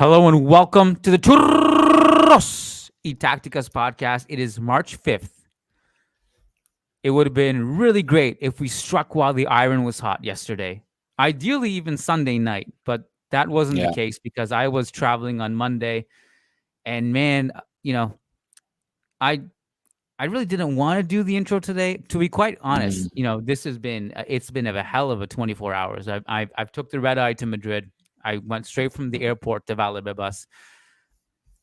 Hello and welcome to the Churros y Tácticas Podcast. It is March 5th. It would have been really great if we struck while the iron was hot yesterday. Ideally, even Sunday night, but that wasn't the case because I was traveling on Monday. And man, I really didn't want to do the intro today. To be quite honest, this has been it's been a hell of a 24 hours. I've took the red eye to Madrid. I went straight from the airport to Valladolid.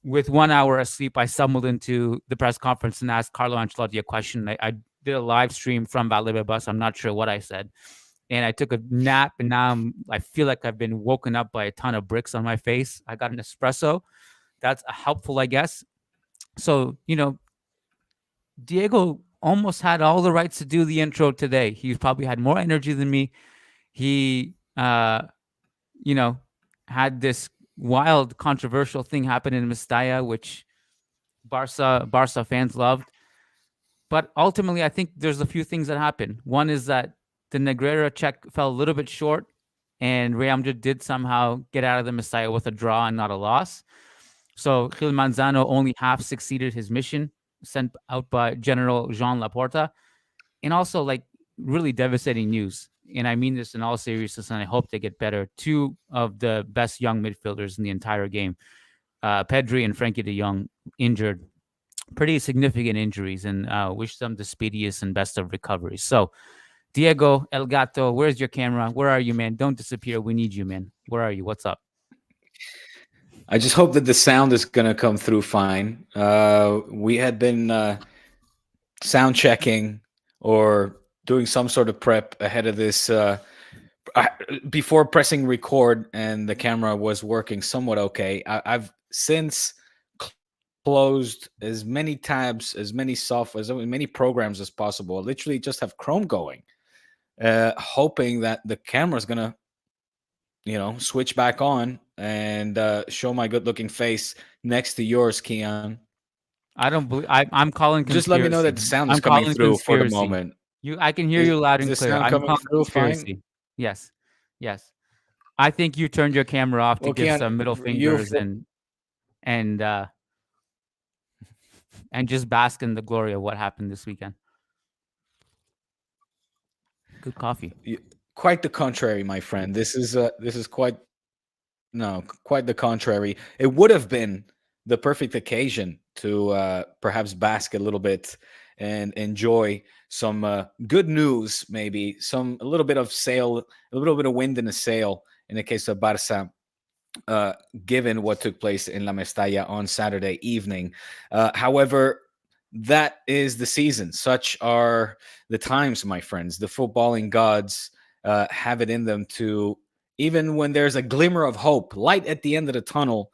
With 1 hour of sleep, I stumbled into the press conference and asked Carlo Ancelotti a question. I did a live stream from Valladolid. I'm not sure what I said. And I took a nap, and now I feel like I've been woken up by a ton of bricks on my face. I got an espresso. That's helpful, I guess. So, Diego almost had all the rights to do the intro today. He probably had more energy than me. He, had this wild controversial thing happen in Mestalla, which Barca fans loved. But ultimately, I think there's a few things that happened. One is that the Negreira check fell a little bit short, and Real Madrid did somehow get out of the Mestalla with a draw and not a loss. So Gil Manzano only half succeeded his mission sent out by General Jean Laporta. And also, really devastating news. And I mean this in all seriousness, and I hope they get better. Two of the best young midfielders in the entire game, Pedri and Frenkie de Jong, injured. Pretty significant injuries, and wish them the speediest and best of recoveries. So, Diego, El Gato, where's your camera? Where are you, man? Don't disappear. We need you, man. Where are you? What's up? I just hope that the sound is going to come through fine. We had been sound checking or doing some sort of prep ahead of this before pressing record, and the camera was working somewhat okay. I've since closed as many tabs, as many programs as possible. I literally just have Chrome going, hoping that the camera's going to switch back on and show my good-looking face next to yours, Kiyan. I don't believe. I'm calling conspiracy. Just let me know that the sound is coming through for the moment. I can hear you loud and clear. I'm coming through fine? Yes. I think you turned your camera off to give some middle fingers and just bask in the glory of what happened this weekend. Good coffee. Quite the contrary, my friend. This is quite the contrary. It would have been the perfect occasion to perhaps bask a little bit and enjoy some good news, maybe a little bit of wind in the sail in the case of Barca, given what took place in La Mestalla on Saturday evening. However, that is the season. Such are the times, my friends. The footballing gods have it in them to, even when there's a glimmer of hope, light at the end of the tunnel,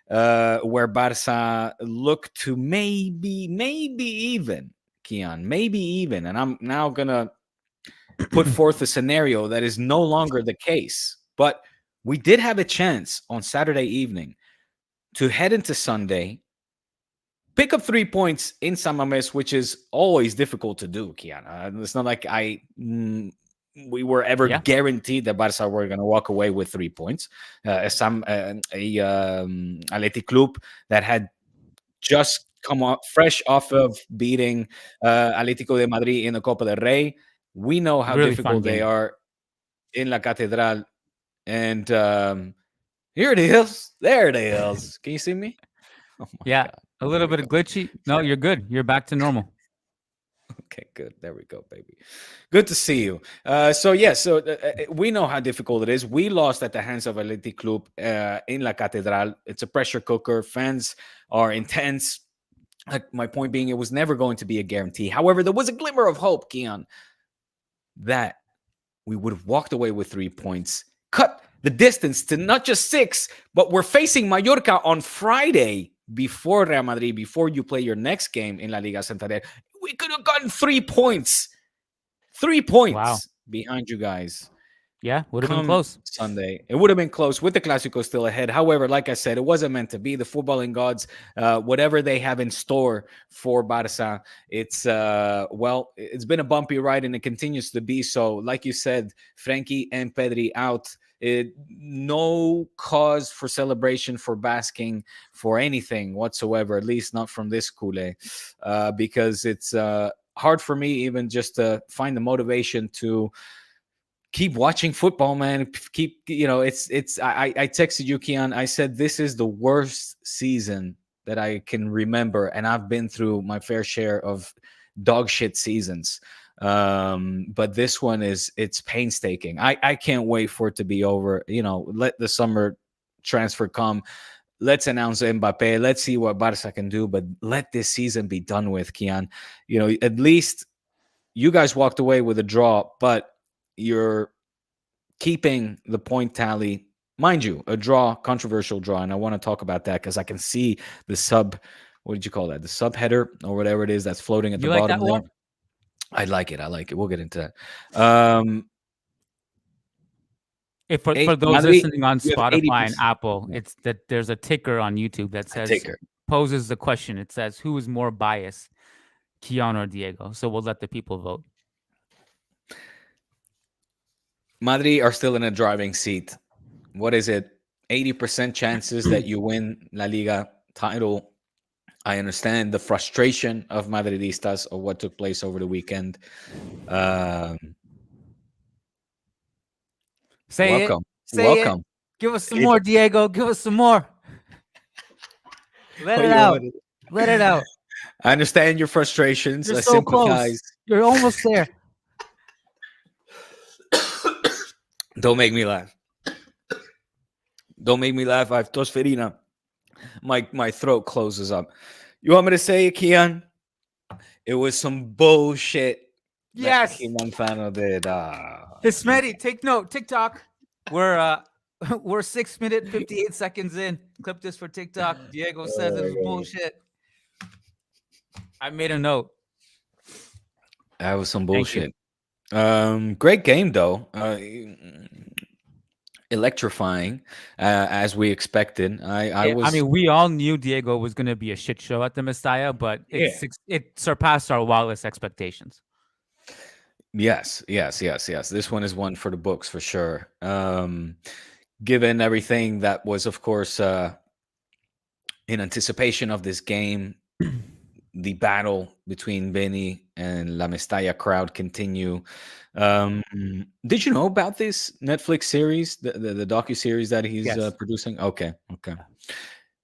where Barca look to maybe even, Kiyan, maybe even. And I'm now going to put forth a scenario that is no longer the case. But we did have a chance on Saturday evening to head into Sunday, pick up 3 points in San Mames, which is always difficult to do, Kiyan. It's not like we were ever guaranteed that Barca were going to walk away with 3 points. Athletic Club that had just come fresh off of beating Atlético de Madrid in the Copa del Rey. We know how really difficult they are in La Catedral. And here it is. There it is. Can you see me? Oh God. A little bit of glitchy. No, you're good. You're back to normal. Okay, good. There we go, baby. Good to see you. We know how difficult it is. We lost at the hands of Athletic Club in La Catedral. It's a pressure cooker. Fans are intense. My point being, it was never going to be a guarantee. However, there was a glimmer of hope, Kiyan, that we would have walked away with 3 points, cut the distance to not just 6, but we're facing Mallorca on Friday before Real Madrid, before you play your next game in La Liga Santander. We could have gotten 3 points. 3 points behind you guys. Yeah, would have been close. Sunday. It would have been close with the Clásico still ahead. However, like I said, it wasn't meant to be. The footballing gods, whatever they have in store for Barca, it's been a bumpy ride and it continues to be so. Like you said, Frenkie and Pedri out. No cause for celebration, for basking, for anything whatsoever, at least not from this Kule, because it's hard for me even just to find the motivation to keep watching football, man. Keep, I texted you, Kiyan. I said this is the worst season that I can remember, and I've been through my fair share of dog shit seasons. But this one it's painstaking. I can't wait for it to be over. Let the summer transfer come. Let's announce Mbappe. Let's see what Barca can do, but let this season be done with, Kiyan. At least you guys walked away with a draw, but you're keeping the point tally. Mind you, a draw, controversial draw, and I want to talk about that because I can see the what did you call that? The subheader or whatever it is that's floating at the like bottom that there. one? I like it. We'll get into that. If for those Madrid, listening on you have Spotify and 80%. Apple, it's that there's a ticker on YouTube that says poses the question. It says, who is more biased, Kiyan or Diego? So we'll let the people vote. Madrid are still in a driving seat. What is it? 80% chances that you win La Liga title. I understand the frustration of Madridistas of what took place over the weekend. Welcome. It. Give us some more, Diego. Give us some more. Let it out. Let it out. I understand your frustrations. You're I so sympathize. Close. You're almost there. Don't make me laugh. Don't make me laugh. I have tosferina. My throat closes up. You want me to say it, Kiyan? It was some bullshit. Yes. Gil Manzano did. Hismedi, take note. TikTok. We're 6 minutes 58 seconds in. Clip this for TikTok. Diego says it was bullshit. I made a note. That was some bullshit. Great game though. Electrifying, as we expected. I mean, we all knew Diego was going to be a shit show at the Mestalla, but it surpassed our wildest expectations. Yes. This one is one for the books for sure. Given everything that was, of course, in anticipation of this game, the battle between Benny and La Mestalla crowd continue. Did you know about this Netflix series, the docu-series that he's producing? Okay.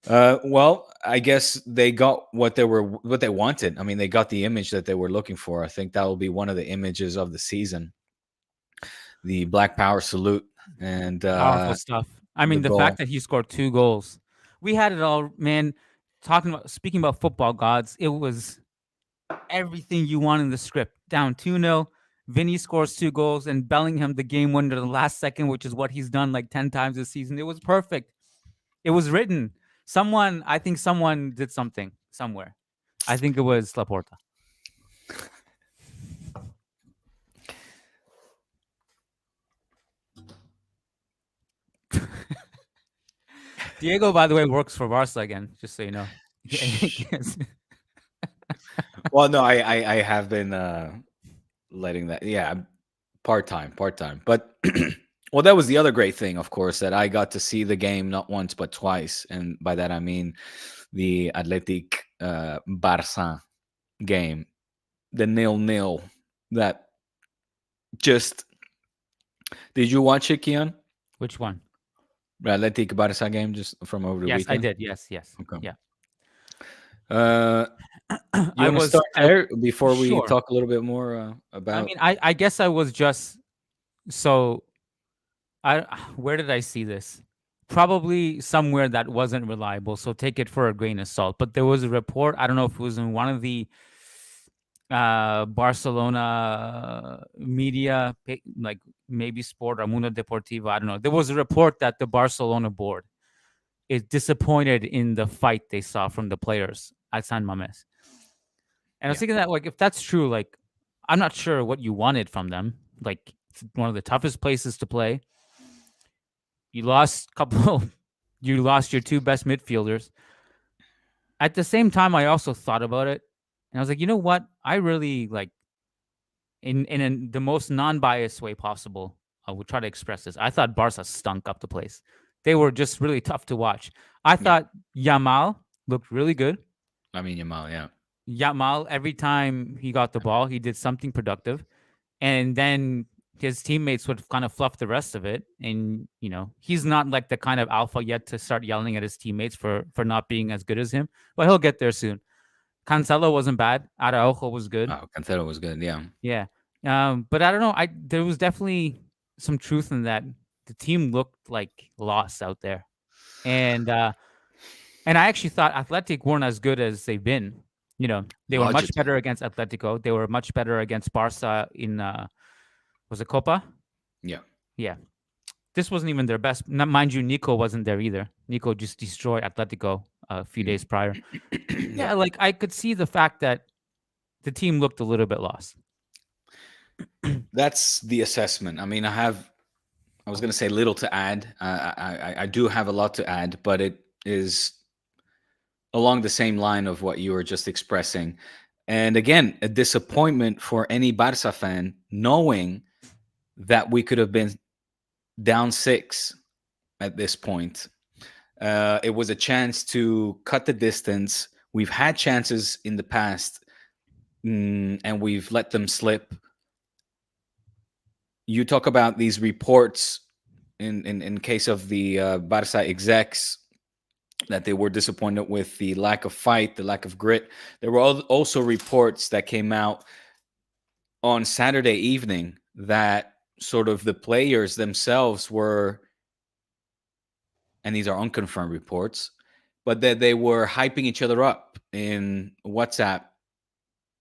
Well, I guess they got what they wanted. I mean, they got the image that they were looking for. I think that will be one of the images of the season. The Black Power salute and powerful stuff. I mean, the fact that he scored 2 goals. We had it all, man. Speaking about football gods, it was everything you want in the script. Down 2-0, Vinny scores 2 goals, and Bellingham the game winner the last second, which is what he's done like 10 times this season. It was perfect. It was written. I think someone did something somewhere. I think it was Laporta. Diego, by the way, works for Barca again, just so you know. Well, no, I have been letting that. Yeah, part-time. But well, that was the other great thing, of course, that I got to see the game not once but twice, and by that I mean the Athletic Barca game, the 0-0. That just. Did you watch it, Kiyan? Which one? Athletic Barca game, just from over the weekend. Yes, I did. Yes. Okay. Yeah. You want to start there before we talk a little bit more about? I mean, I guess I was just so. Where did I see this? Probably somewhere that wasn't reliable. So take it for a grain of salt. But there was a report. I don't know if it was in one of the Barcelona media, like maybe Sport or Mundo Deportivo. I don't know. There was a report that the Barcelona board is disappointed in the fight they saw from the players at San Mames. And I was thinking that, like, if that's true, like, I'm not sure what you wanted from them. Like, it's one of the toughest places to play. You lost you lost your 2 best midfielders. At the same time, I also thought about it, and I was like, you know what? I really like, in the most non-biased way possible, I will try to express this. I thought Barca stunk up the place. They were just really tough to watch. I thought Yamal looked really good. I mean, Yamal, yeah. Yamal, every time he got the ball, he did something productive. And then his teammates would kind of fluff the rest of it. And, he's not like the kind of alpha yet to start yelling at his teammates for not being as good as him. But he'll get there soon. Cancelo wasn't bad. Araujo was good. Oh, Cancelo was good, yeah. Yeah. But I don't know. There was definitely some truth in that. The team looked like lost out there. And I actually thought Athletic weren't as good as they've been. They were much better against Atletico. They were much better against Barca in was it Copa? Yeah. Yeah. This wasn't even their best. Mind you, Nico wasn't there either. Nico just destroyed Atletico a few days prior. Yeah, like I could see the fact that the team looked a little bit lost. That's the assessment. I mean, I was going to say little to add. I do have a lot to add, but it is along the same line of what you were just expressing. And again, a disappointment for any Barca fan, knowing that we could have been down 6 at this point. It was a chance to cut the distance. We've had chances in the past, and we've let them slip. You talk about these reports in case of the Barca execs, that they were disappointed with the lack of fight, the lack of grit. There were also reports that came out on Saturday evening that sort of the players themselves were, and these are unconfirmed reports, but that they were hyping each other up in WhatsApp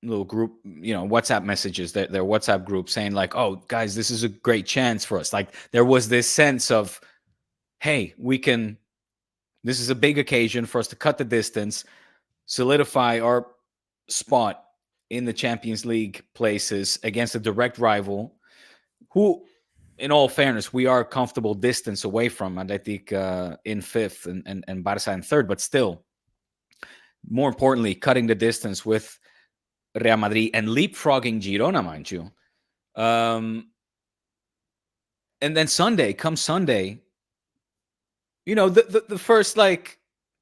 little group, WhatsApp messages, their WhatsApp group, saying like, oh, guys, this is a great chance for us. Like there was this sense of, hey, this is a big occasion for us to cut the distance, solidify our spot in the Champions League places against a direct rival who, in all fairness, we are a comfortable distance away from Athletic in 5th and Barca in 3rd, but still, more importantly, cutting the distance with Real Madrid and leapfrogging Girona, mind you. And then Sunday, the first like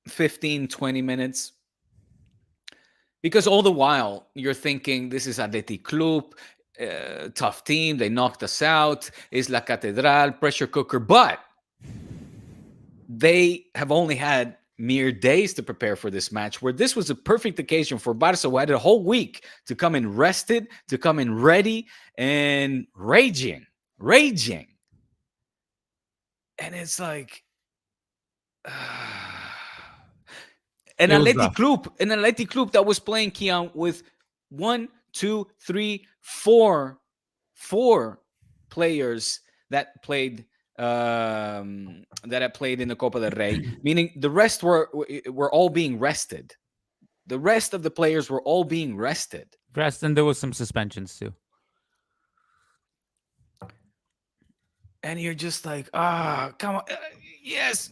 15, 20 minutes, because all the while you're thinking this is Athletic Club, tough team, they knocked us out, is La Catedral, pressure cooker, but they have only had mere days to prepare for this match, where this was a perfect occasion for Barca, who had a whole week to come in rested, to come in ready and raging. And it's like an Athletic Club that was playing, Kiyan, with 1, 2, 3, 4 players that played in the Copa del Rey, meaning the rest were all being rested. The rest of the players were all being rested. And there was some suspensions too. And you're just like, come on, yes,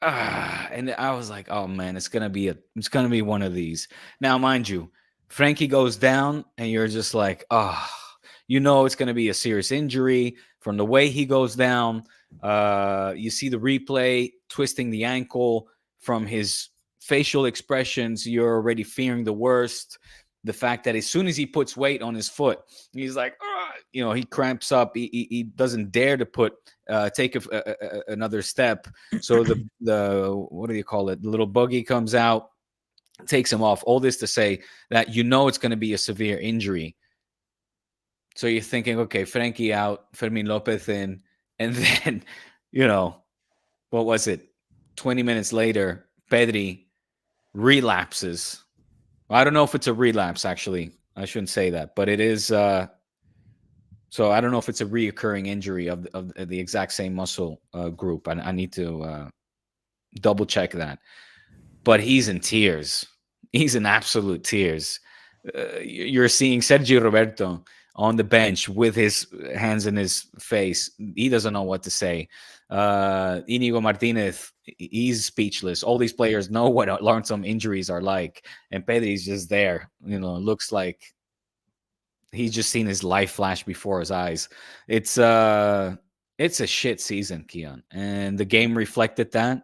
and I was like, oh man, it's gonna be one of these. Now, mind you, Frenkie goes down, and you're just like, it's gonna be a serious injury from the way he goes down. You see the replay, twisting the ankle. From his facial expressions, you're already fearing the worst. The fact that as soon as he puts weight on his foot, he's like, he cramps up. He doesn't dare to take another step. So the what do you call it? The little buggy comes out, takes him off. All this to say that it's going to be a severe injury. So you're thinking, okay, Frenkie out, Fermin Lopez in, and then, what was it? 20 minutes later, Pedri relapses. I don't know if it's a relapse, actually. I shouldn't say that, but it is. So I don't know if it's a reoccurring injury of the exact same muscle group. I need to double check that. But he's in tears. He's in absolute tears. You're seeing Sergio Roberto on the bench with his hands in his face. He doesn't know what to say. Inigo Martinez, he's speechless. All these players know what long-term injuries are like. And Pedri's just there. Looks like he's just seen his life flash before his eyes. It's a shit season, Kiyan, and the game reflected that.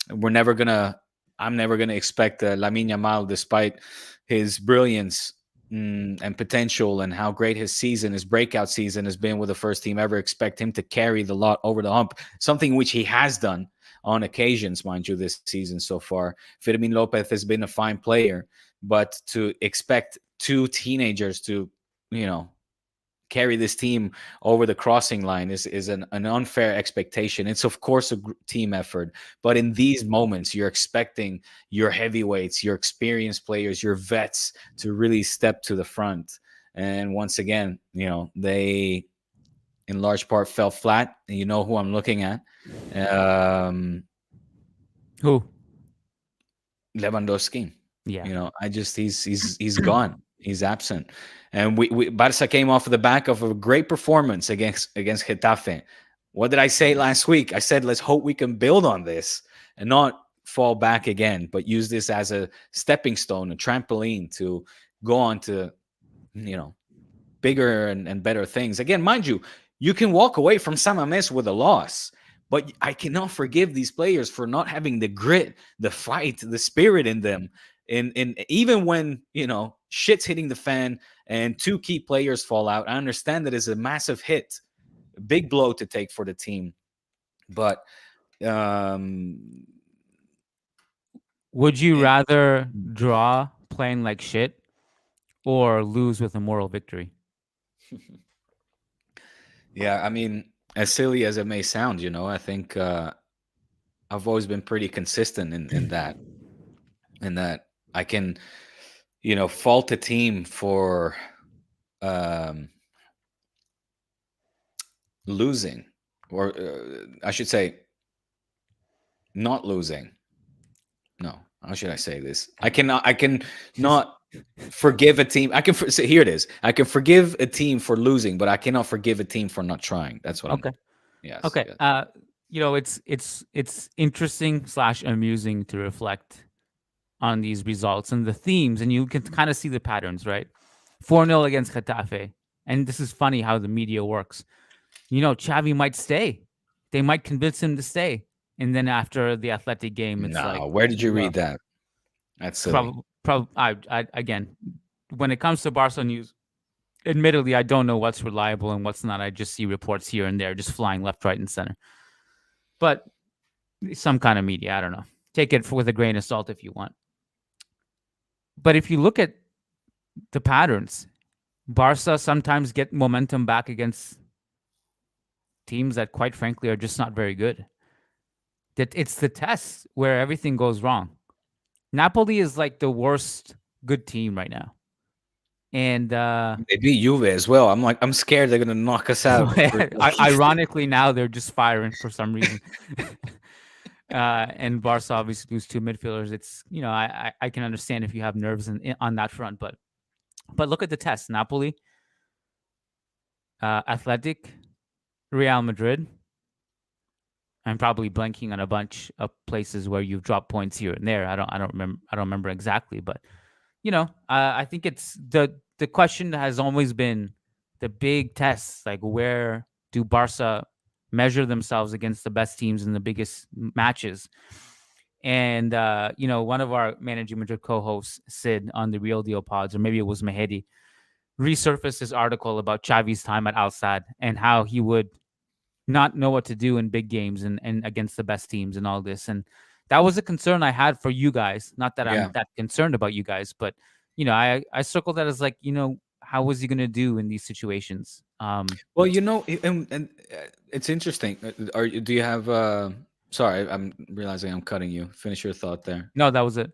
We're never gonna. I'm never gonna expect Lamine Yamal, despite his brilliance and potential, and how great his breakout season has been with the first team. Ever expect him to carry the lot over the hump? Something which he has done on occasions, mind you, this season so far. Firmin Lopez has been a fine player, but to expect two teenagers to, you know, carry this team over the crossing line is an unfair expectation. It's of course a team effort, but in these moments, you're expecting your heavyweights, your experienced players, your vets to really step to the front. And once again, you know, they in large part fell flat. And you know who I'm looking at. Who? Lewandowski. Yeah. You know, he's gone. He's absent. And we Barca came off of the back of a great performance against Getafe. What did I say last week? I said, let's hope we can build on this and not fall back again, but use this as a stepping stone, a trampoline to go on to, you know, bigger and better things. Again, mind you, you can walk away from San Mames with a loss, but I cannot forgive these players for not having the grit, the fight, the spirit in them. In even when, you know, shit's hitting the fan and two key players fall out, I understand that it's a massive hit, a big blow to take for the team. But would you rather draw playing like shit or lose with a moral victory? Yeah, I mean, as silly as it may sound, you know, I think I've always been pretty consistent in that. In that I can, you know, fault a team for losing, or I should say, not losing. No, how should I say this? I can not forgive a team. So here it is. I can forgive a team for losing, but I cannot forgive a team for not trying. That's what Okay. Yes. Okay. Yes. You know, it's interesting / amusing to reflect on these results and the themes, and you can kind of see the patterns, right? 4-0 against Getafe. And this is funny how the media works. You know, Chavi might stay. They might convince him to stay. And then after the Athletic game, it's like, No, where did you no, read that? That's silly. again, when it comes to Barca news, admittedly, I don't know what's reliable and what's not. I just see reports here and there just flying left, right, and center. But some kind of media, I don't know. Take it with a grain of salt if you want. But if you look at the patterns, Barca sometimes get momentum back against teams that, quite frankly, are just not very good. That it's the tests where everything goes wrong. Napoli is like the worst good team right now. And They beat Juve as well. I'm scared they're gonna knock us out. ironically, now they're just firing for some reason. And Barca obviously lose two midfielders. It's, you know, I can understand if you have nerves on that front, but look at the test: Napoli, Athletic, Real Madrid. I'm probably blanking on a bunch of places where you've dropped points here and there. I don't remember exactly, but you know, I think it's the question has always been the big tests, like where do Barca measure themselves against the best teams in the biggest matches. And you know, one of our Managing Madrid co-hosts, Sid, on the Real Deal Pods, or maybe it was Mehedi, resurfaced this article about Xavi's time at Al Sadd and how he would not know what to do in big games and against the best teams and all this. And that was a concern I had for you guys. Not that I'm that concerned about you guys, but you know, I circled that as like, you know, how was he going to do in these situations? Well, you know, and it's interesting. Do you have? Sorry, I'm realizing I'm cutting you. Finish your thought there. No, that was it.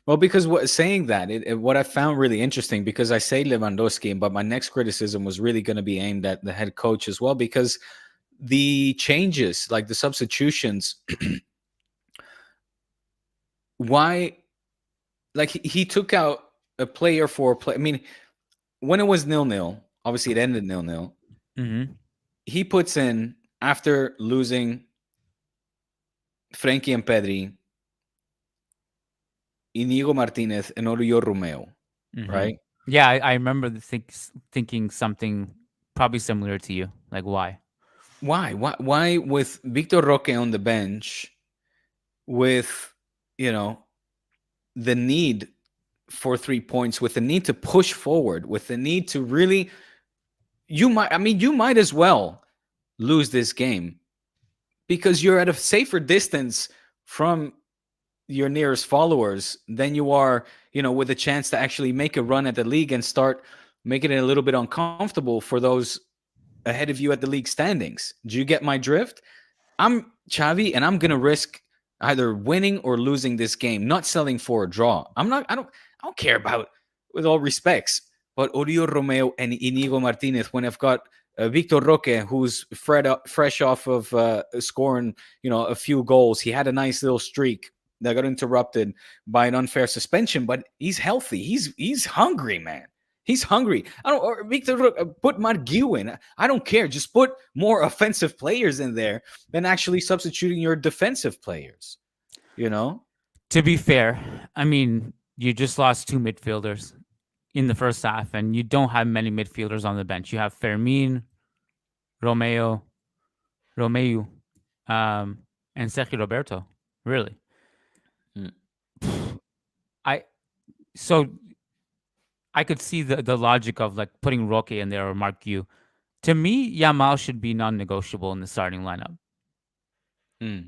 Well, because saying that, what I found really interesting, because I say Lewandowski, but my next criticism was really going to be aimed at the head coach as well, because the changes, like the substitutions, why, like he took out a player for a play. I mean, when it was 0-0, obviously it ended 0-0. Mm-hmm. He puts in, after losing Frenkie and Pedri, Inigo Martinez and Oriol Romeo, right? Yeah, I remember thinking something probably similar to you. Like, why? Why? Why with Victor Roque on the bench, with you know the need for 3 points, with the need to push forward, with the need to really, you might as well lose this game because you're at a safer distance from your nearest followers than you are, with a chance to actually make a run at the league and start making it a little bit uncomfortable for those ahead of you at the league standings. Do you get my drift? I'm Chavi, and I'm gonna risk either winning or losing this game, not selling for a draw. I don't care about, with all respects, but Oriol Romeo and Inigo Martinez, when I've got Victor Roque, who's fresh off of scoring, a few goals. He had a nice little streak that got interrupted by an unfair suspension, but he's healthy. He's hungry, man. He's hungry. I don't. Or Victor, put Marguiu in. I don't care. Just put more offensive players in there than actually substituting your defensive players. You know. To be fair, I mean, you just lost two midfielders in the first half, and you don't have many midfielders on the bench. You have Fermin, Romeo, Romeu, and Sergio Roberto. Really, Hmm. I so I could see the logic of like putting Roque in there or Mark Yu. To me, Yamal should be non-negotiable in the starting lineup. Hmm.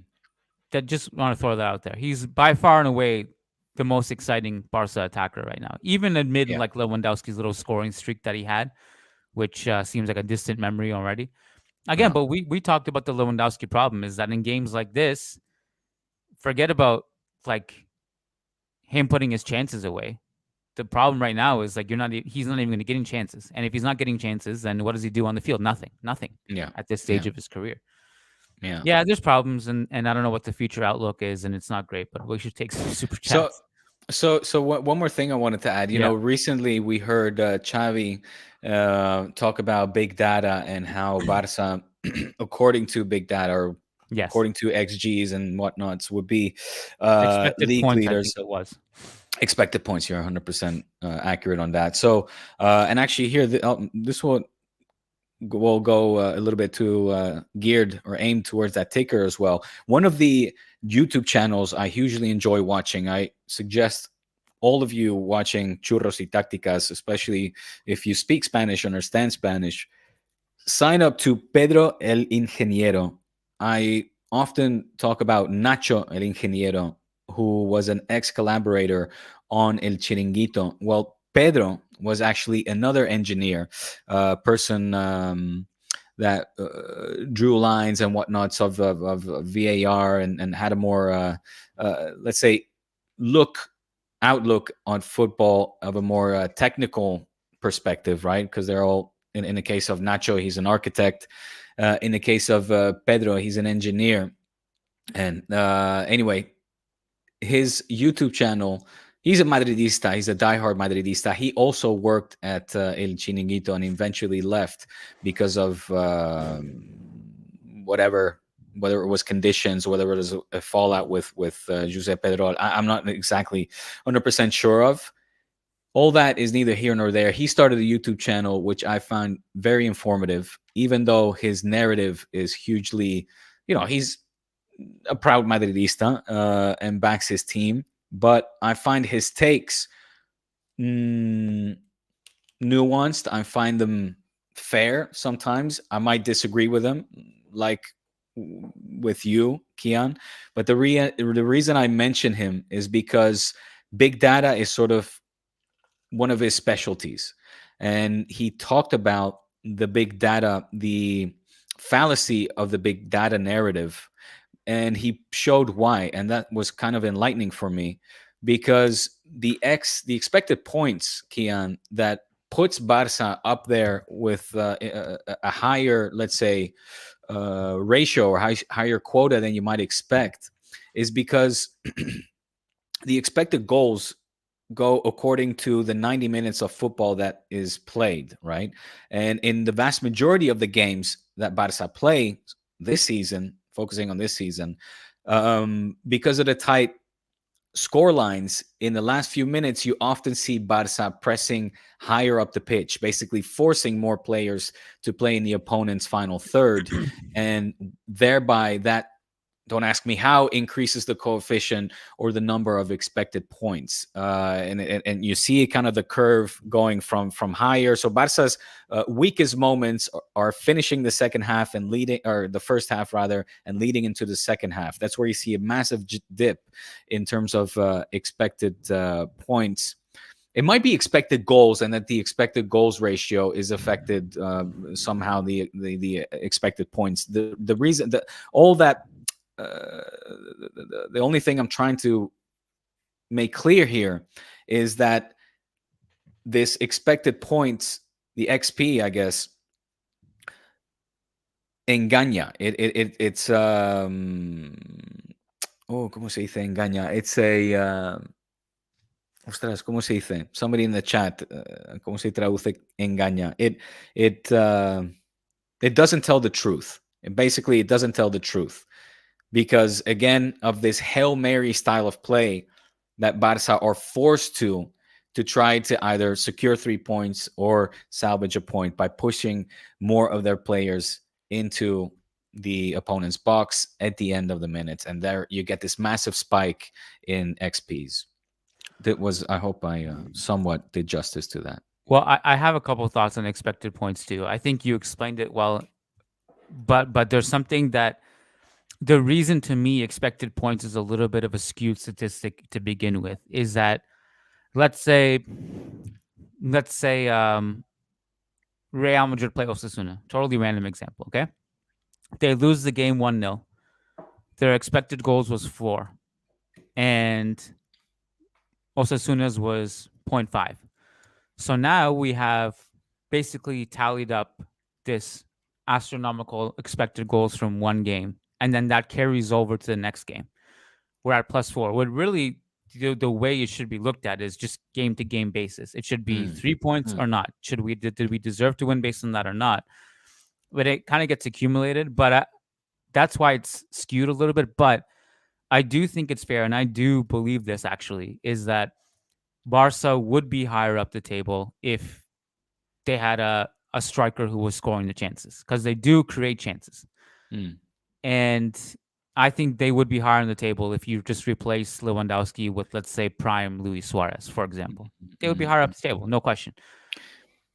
That just want to throw that out there. He's by far and away the most exciting Barca attacker right now. Even amid Yeah. like Lewandowski's little scoring streak that he had, which seems like a distant memory already. Again, Uh-huh. but we talked about the Lewandowski problem is that in games like this, forget about like him putting his chances away. The problem right now is like he's not even going to getting chances. And if he's not getting chances, then what does he do on the field? Nothing Yeah. at this Yeah. stage of his career. Yeah. Yeah, there's problems, and I don't know what the future outlook is, and it's not great. But we should take some super So, chats. one more thing I wanted to add. Yeah. Recently we heard Chavi talk about big data and how Barca, according to big data or Yes. according to XGs and whatnots, would be Expected league points, I leaders. think it was. Expected points. You're 100% accurate on that. So, and actually, here this will go a little bit too geared or aimed towards that ticker as well. One of the YouTube channels I hugely enjoy watching. I suggest all of you watching Churros y Tácticas, especially if you speak Spanish, understand Spanish, sign up to Pedro el Ingeniero. I often talk about Nacho el Ingeniero, who was an ex collaborator on El Chiringuito. Well, Pedro was actually another engineer, person that drew lines and whatnots of VAR and had a more, let's say, outlook on football of a more technical perspective, right? Because they're all in the case of Nacho, he's an architect. In the case of Pedro, he's an engineer. And anyway, his YouTube channel, he's a Madridista. He's a diehard Madridista. He also worked at El Chiringuito and eventually left because of whatever, whether it was conditions, whether it was a fallout with Jose Pedro. I'm not exactly 100% sure of. All that is neither here nor there. He started a YouTube channel, which I find very informative, even though his narrative is hugely, he's a proud Madridista and backs his team. But I find his takes nuanced. I find them fair sometimes. I might disagree with them, like with you, Kiyan. But the reason I mention him is because big data is sort of one of his specialties. And he talked about the big data, the fallacy of the big data narrative. And he showed why. And that was kind of enlightening for me because the expected points, Kiyan, that puts Barca up there with a higher, let's say, ratio or higher quota than you might expect is because the expected goals go according to the 90 minutes of football that is played, right? And in the vast majority of the games that Barca play this season, focusing on this season, because of the tight score lines in the last few minutes, you often see Barca pressing higher up the pitch, basically forcing more players to play in the opponent's final third, and thereby that, don't ask me how, increases the coefficient or the number of expected points. And you see kind of the curve going from higher. So Barca's weakest moments are finishing the second half and leading, or the first half rather, and leading into the second half. That's where you see a massive dip in terms of expected points. It might be expected goals, and that the expected goals ratio is affected somehow. The expected points. The reason that all that. The only thing I'm trying to make clear here is that this expected points, the XP, I guess, engaña. It's ¿cómo se dice engaña? It's a ostras, ¿cómo se dice? Somebody in the chat, ¿cómo se traduce engaña? It doesn't tell the truth. Basically, it doesn't tell the truth. Because, again, of this Hail Mary style of play that Barca are forced to try to either secure 3 points or salvage a point by pushing more of their players into the opponent's box at the end of the minutes. And there you get this massive spike in XPs. I hope I somewhat did justice to that. Well, I have a couple of thoughts on expected points too. I think you explained it well, but there's something that the reason to me expected points is a little bit of a skewed statistic to begin with is that let's say Real Madrid play Osasuna, totally random example, okay? They lose the game 1-0. Their expected goals was 4 and Osasuna's was 0.5. So now we have basically tallied up this astronomical expected goals from one game, and then that carries over to the next game. We're at +4. What really the way it should be looked at is just game to game basis. It should be 3 points or not. Did we deserve to win based on that or not? But it kind of gets accumulated. But that's why it's skewed a little bit. But I do think it's fair, and I do believe this actually, is that Barca would be higher up the table if they had a striker who was scoring the chances, because they do create chances. And I think they would be higher on the table if you just replace Lewandowski with, let's say, prime Luis Suarez, for example. They would be higher up the table, no question.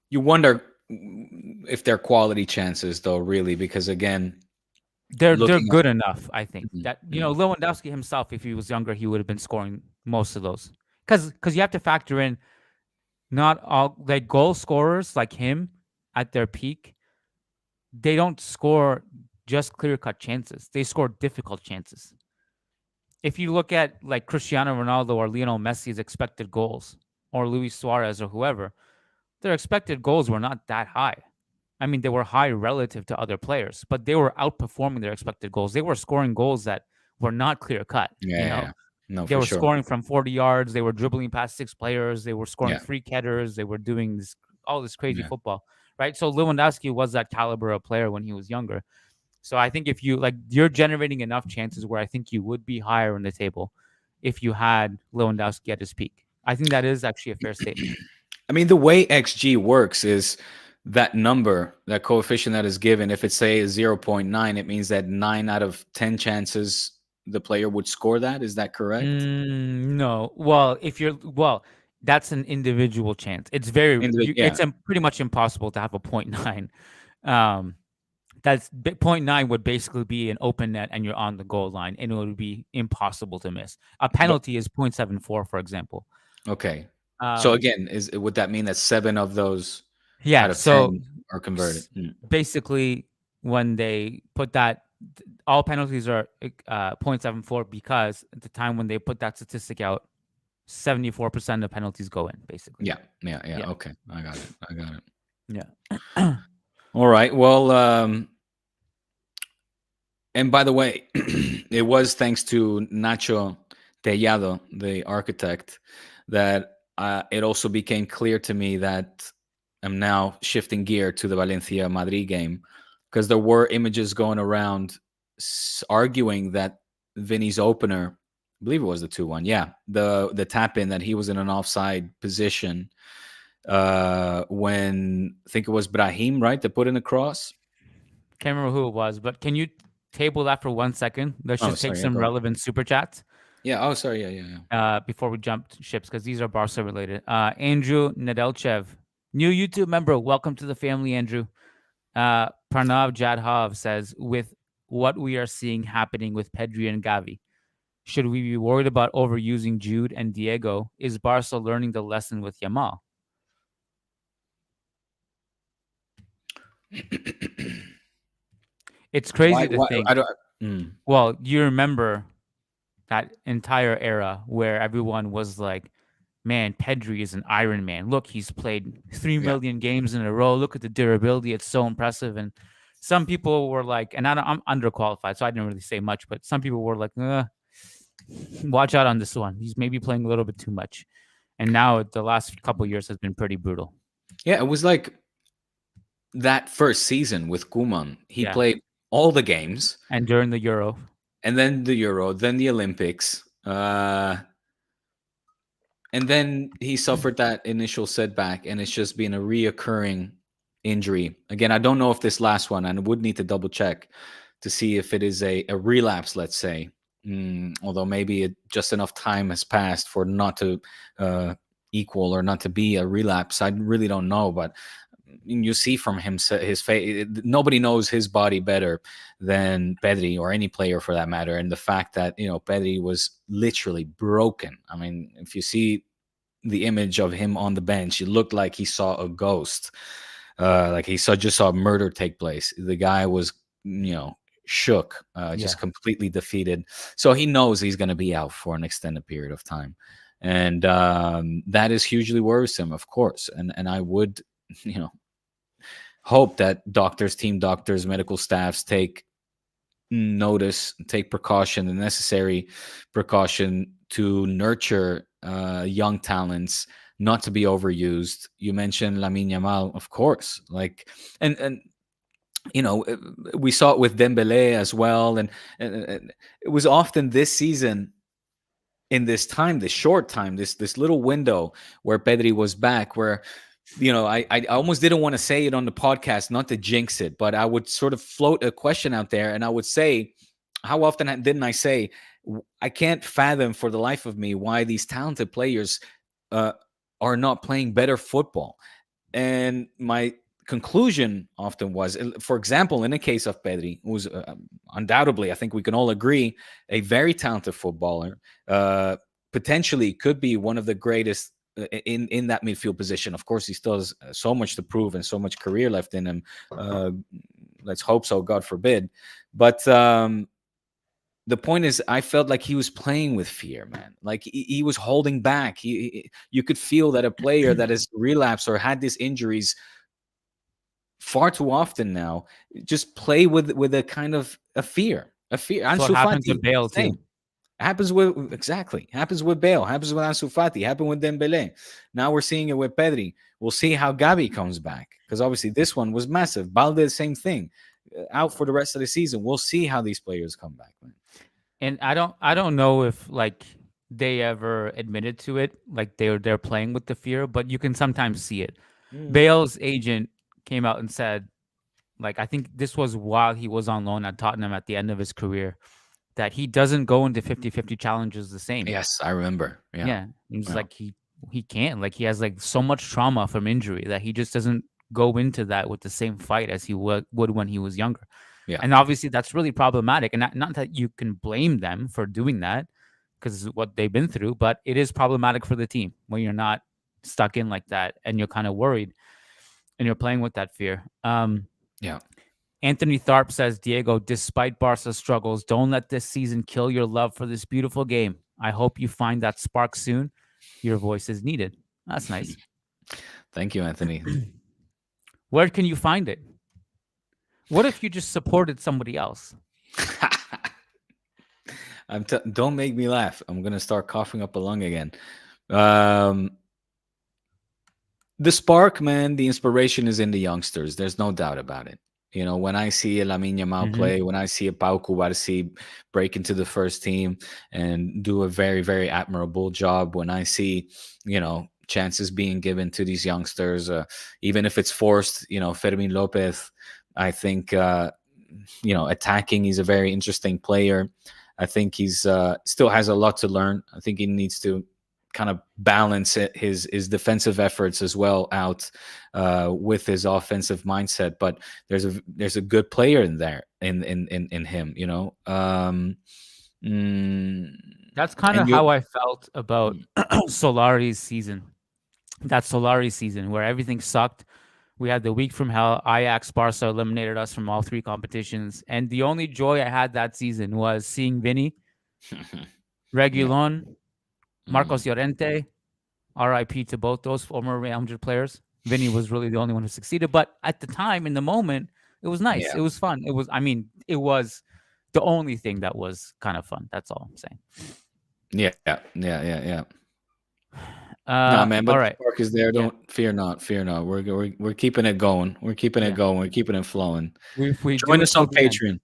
You wonder if they're quality chances, though, really, because, again, they're good enough, I think. That Lewandowski himself, if he was younger, he would have been scoring most of those. Because you have to factor in not all like goal scorers like him at their peak, they don't score just clear-cut chances. They score difficult chances. If you look at like Cristiano Ronaldo or Lionel Messi's expected goals, or Luis Suarez or whoever, their expected goals were not that high. I mean, they were high relative to other players, but they were outperforming their expected goals. They were scoring goals that were not clear-cut. No, they were sure. scoring from 40 yards. They were dribbling past 6 players. They were scoring free headers. They were doing all this crazy football, right? So Lewandowski was that caliber of player when he was younger. So I think if you're generating enough chances where I think you would be higher on the table if you had Lewandowski at his peak. I think that is actually a fair statement. I mean, the way XG works is that number, that coefficient that is given. If it's, say, 0.9, it means that 9 out of 10 chances the player would score that. Is that correct? No. Well, that's an individual chance. It's it's pretty much impossible to have a 0.9. That's 0.9 would basically be an open net and you're on the goal line, and it would be impossible to miss. A penalty is 0.74, for example. Okay. So again, would that mean that 7 of those out of 10 are converted? Basically, when they put that, all penalties are 0.74 because at the time when they put that statistic out, 74% of penalties go in, basically. Yeah. Okay, I got it. Yeah. All right. Well, and by the way, it was thanks to Nacho Tellado, the architect, that it also became clear to me that I'm now shifting gear to the Valencia Madrid game, because there were images going around arguing that Vinny's opener I believe it was the 2-1. Yeah, the tap in that he was in an offside position when I think it was Brahim, right, that put in a cross. Can't remember who it was, but can you table that for 1 second? Let's Oh, just take sorry. Yeah, some go ahead. relevant super chats Yeah. Oh, sorry. Yeah. before we jump ships because these are Barca related. Andrew Nedelchev, new YouTube member. Welcome to the family, Andrew. Pranav Jadhav says, with what we are seeing happening with Pedri and Gavi, should we be worried about overusing Jude and Diego? Is Barca learning the lesson with Yamal? It's crazy to think. I don't. Well, you remember that entire era where everyone was like, man, Pedri is an Iron Man. Look, he's played 3 million games in a row. Look at the durability. It's so impressive. And some people were like, and I'm underqualified, so I didn't really say much, but some people were like, watch out on this one. He's maybe playing a little bit too much. And now the last couple of years has been pretty brutal. Yeah, it was like that first season with Koeman. He played all the games. And during the Euro. And then the Euro, then the Olympics. And then he suffered that initial setback, and it's just been a reoccurring injury. Again, I don't know if this last one, and I would need to double check to see if it is a relapse, let's say. Although maybe just enough time has passed for not to equal or not to be a relapse. I really don't know, but you see from him his face, nobody knows his body better than Pedri or any player for that matter. And the fact that Pedri was literally broken. I mean, if you see the image of him on the bench, it looked like he saw a ghost, like he just saw murder take place. The guy was shook, just completely defeated. So he knows he's going to be out for an extended period of time, and that is hugely worrisome, of course. And I would hope that team doctors, medical staffs take notice, take precaution, the necessary precaution to nurture young talents, not to be overused. You mentioned Lamine Yamal, of course, and we saw it with Dembele as well, and it was often this season, in this short time, this little window where Pedri was back, where I almost didn't want to say it on the podcast, not to jinx it, but I would sort of float a question out there, and I would say, how often didn't I say, I can't fathom for the life of me why these talented players are not playing better football. And my conclusion often was, for example, in the case of Pedri, who was undoubtedly, I think we can all agree, a very talented footballer, potentially could be one of the greatest in that midfield position. Of course, he still has so much to prove and so much career left in him. Let's hope so, God forbid. But the point is, I felt like he was playing with fear, man. Like he was holding back. You could feel that a player that has relapsed or had these injuries far too often now just play with a kind of a fear. That's what happens with Bale too. Happens with Bale. Happens with Ansu Fati. Happened with Dembele. Now we're seeing it with Pedri. We'll see how Gavi comes back, because obviously this one was massive. Balde, same thing, out for the rest of the season. We'll see how these players come back, man. And I don't know if they ever admitted to it, like they're playing with the fear, but you can sometimes see it. Bale's agent came out and said, I think this was while he was on loan at Tottenham at the end of his career, that he doesn't go into 50-50 challenges the same. Yes, I remember. Yeah. He's he can't. He has so much trauma from injury that he just doesn't go into that with the same fight as he would when he was younger. Yeah. And obviously that's really problematic. And not that you can blame them for doing that, because what they've been through, but it is problematic for the team when you're not stuck in like that and you're kind of worried and you're playing with that fear. Anthony Tharp says, Diego, despite Barca's struggles, don't let this season kill your love for this beautiful game. I hope you find that spark soon. Your voice is needed. That's nice. Thank you, Anthony. Where can you find it? What if you just supported somebody else? Don't make me laugh. I'm going to start coughing up a lung again. The spark, man, the inspiration is in the youngsters. There's no doubt about it. You know, when I see a Lamine Yamal Hmm. play, when I see a Pau Cubarsí break into the first team and do a very, very admirable job, when I see, chances being given to these youngsters, even if it's forced, Fermin Lopez, I think, attacking, he's a very interesting player. I think he's still has a lot to learn. I think he needs to kind of balance his defensive efforts as well out with his offensive mindset. But there's a good player in there in him, mm, That's kind and of you. how I felt about Solari's season. That Solari season where everything sucked. We had the week from hell. Ajax, Barca eliminated us from all three competitions. And the only joy I had that season was seeing Vinny, Yeah. Regulon, Mm. Marcos Llorente, RIP to both those former Real Madrid players. Vinny was really the only one who succeeded. But at the time, in the moment, it was nice. Yeah. It was fun. It was the only thing that was kind of fun. That's all I'm saying. Yeah. Yeah. Yeah. Yeah. No, man, All but the right. spark is there. Yeah. Don't fear not, fear not. We're keeping it going. We're keeping it Yeah. going. We're keeping it flowing. If we do Join it us on till the end, Patreon.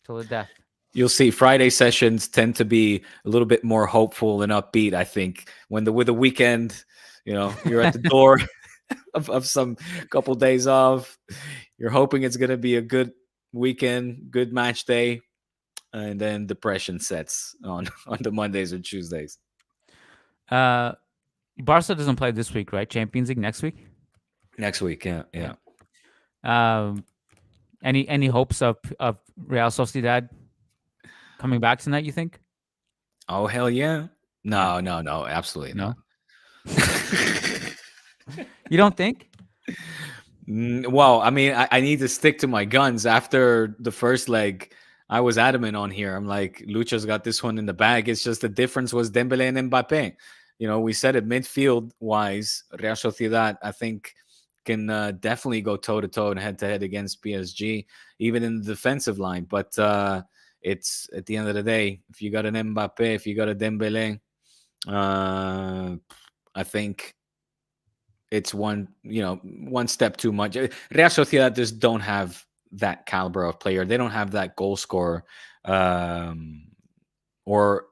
till the death. You'll see Friday sessions tend to be a little bit more hopeful and upbeat. I think when with the weekend, you're at the door of some couple days off. You're hoping it's gonna be a good weekend, good match day, and then depression sets on on the Mondays or Tuesdays. Uh, Barca doesn't play this week, right? Champions League next week. Next week, yeah, Yeah. yeah. Um, any hopes of Real Sociedad coming back tonight? You think? Oh hell yeah! Yeah. No, no, no, absolutely not. No. You don't think? Well, I mean, I need to stick to my guns. After the first leg, I was adamant on here. I'm like, Lucho's got this one in the bag. It's just the difference was Dembele and Mbappe. We said it midfield wise, Real Sociedad, I think, can definitely go toe to toe and head to head against PSG, even in the defensive line. But it's at the end of the day, if you got an Mbappe, if you got a Dembele, I think it's one step too much. Real Sociedad just don't have that caliber of player. They don't have that goal scorer, or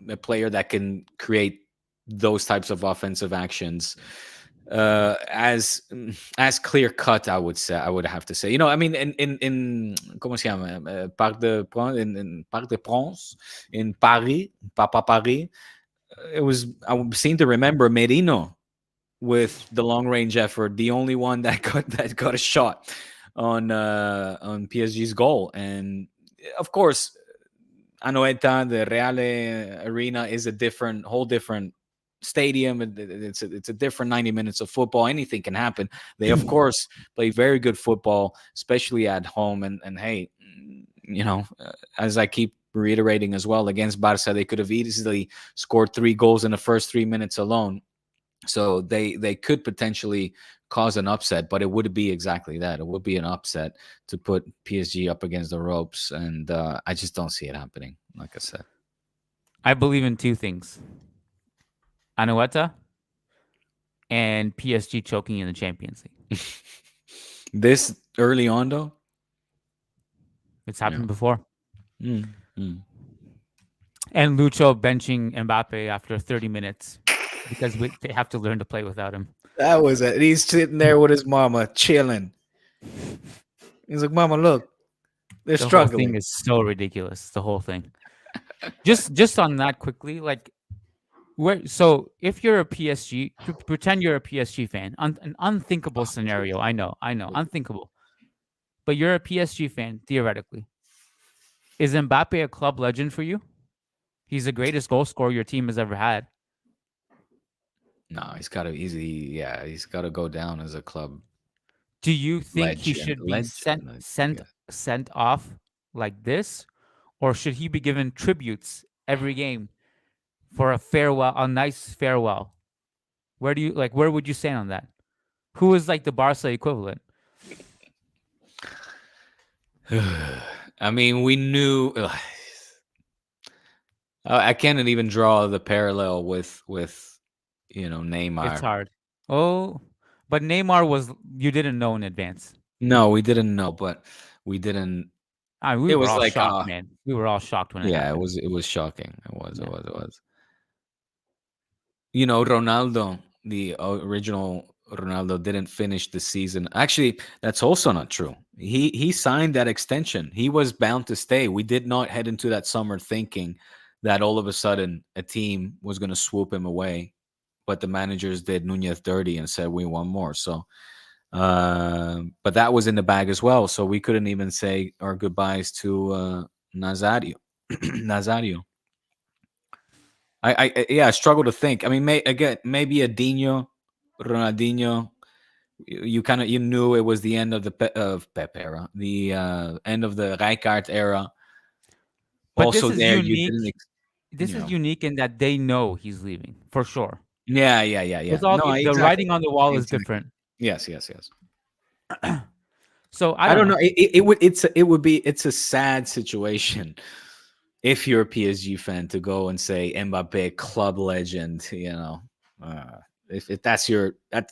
a player that can create those types of offensive actions as clear cut. I would have to say. I mean, in ¿cómo se llama? Parc de Princes, in Parc de Princes in Paris, Papa Paris. It was I seem to remember Merino with the long range effort, the only one that got a shot on PSG's goal. And of course, Anoeta, the Reale Arena is a whole different stadium. It's a different 90 minutes of football. Anything can happen. They of course play very good football, especially at home. And hey, as I keep reiterating as well, against Barca, they could have easily scored 3 goals in the first 3 minutes alone. So they could potentially cause an upset, but it would be exactly that. It would be an upset to put PSG up against the ropes, and I just don't see it happening. Like I said, I believe in two things: Anoeta and PSG choking in the Champions League. this early on though, It's yeah. happened before. Mm, mm. And Lucho benching Mbappe after 30 minutes because they have to learn to play without him. That was it. He's sitting there with his mama chilling. He's like, "Mama, look, they're The whole struggling." thing is so ridiculous. The whole thing. Just on that quickly, like so if you're a PSG, pretend you're a PSG fan, an unthinkable scenario. I know, unthinkable. But you're a PSG fan theoretically. Is Mbappe a club legend for you? He's the greatest goal scorer your team has ever had. No, he's got to he's got to go down as a club Do you think he legend. should be Yeah. sent off like this, or should he be given tributes every game for a nice farewell? Where would you stand on that? Who is like the Barca equivalent? I mean, we knew. I can't even draw the parallel with It's Neymar. hard. Oh, but Neymar you didn't know in advance. No, we didn't know, but we didn't. We It were was all like, shocked, man. We were all shocked when it yeah, happened. it was shocking. It was, it Yeah. was, it was. You know, Ronaldo, the original Ronaldo, didn't finish the season. Actually, that's also not true. He signed that extension. He was bound to stay. We did not head into that summer thinking that all of a sudden a team was going to swoop him away, but the managers did Nunez dirty and said we want more. So, but that was in the bag as well. So we couldn't even say our goodbyes to Nazario. Nazario. Yeah, I struggle to think. I mean, again, maybe a Dino, Ronaldinho. You kind of you knew it was the end of the of Pep era, the end of the Rijkaard era. But this Also, is there you didn't, unique. This you is know. unique in that they know he's leaving for sure. Yeah, yeah, yeah, yeah. With all No, the exactly, writing on the wall is exactly. different. Yes, yes, yes. So I I don't don't know. know. It's a sad situation if you're a PSG fan to go and say Mbappe club legend. You know, if that's your that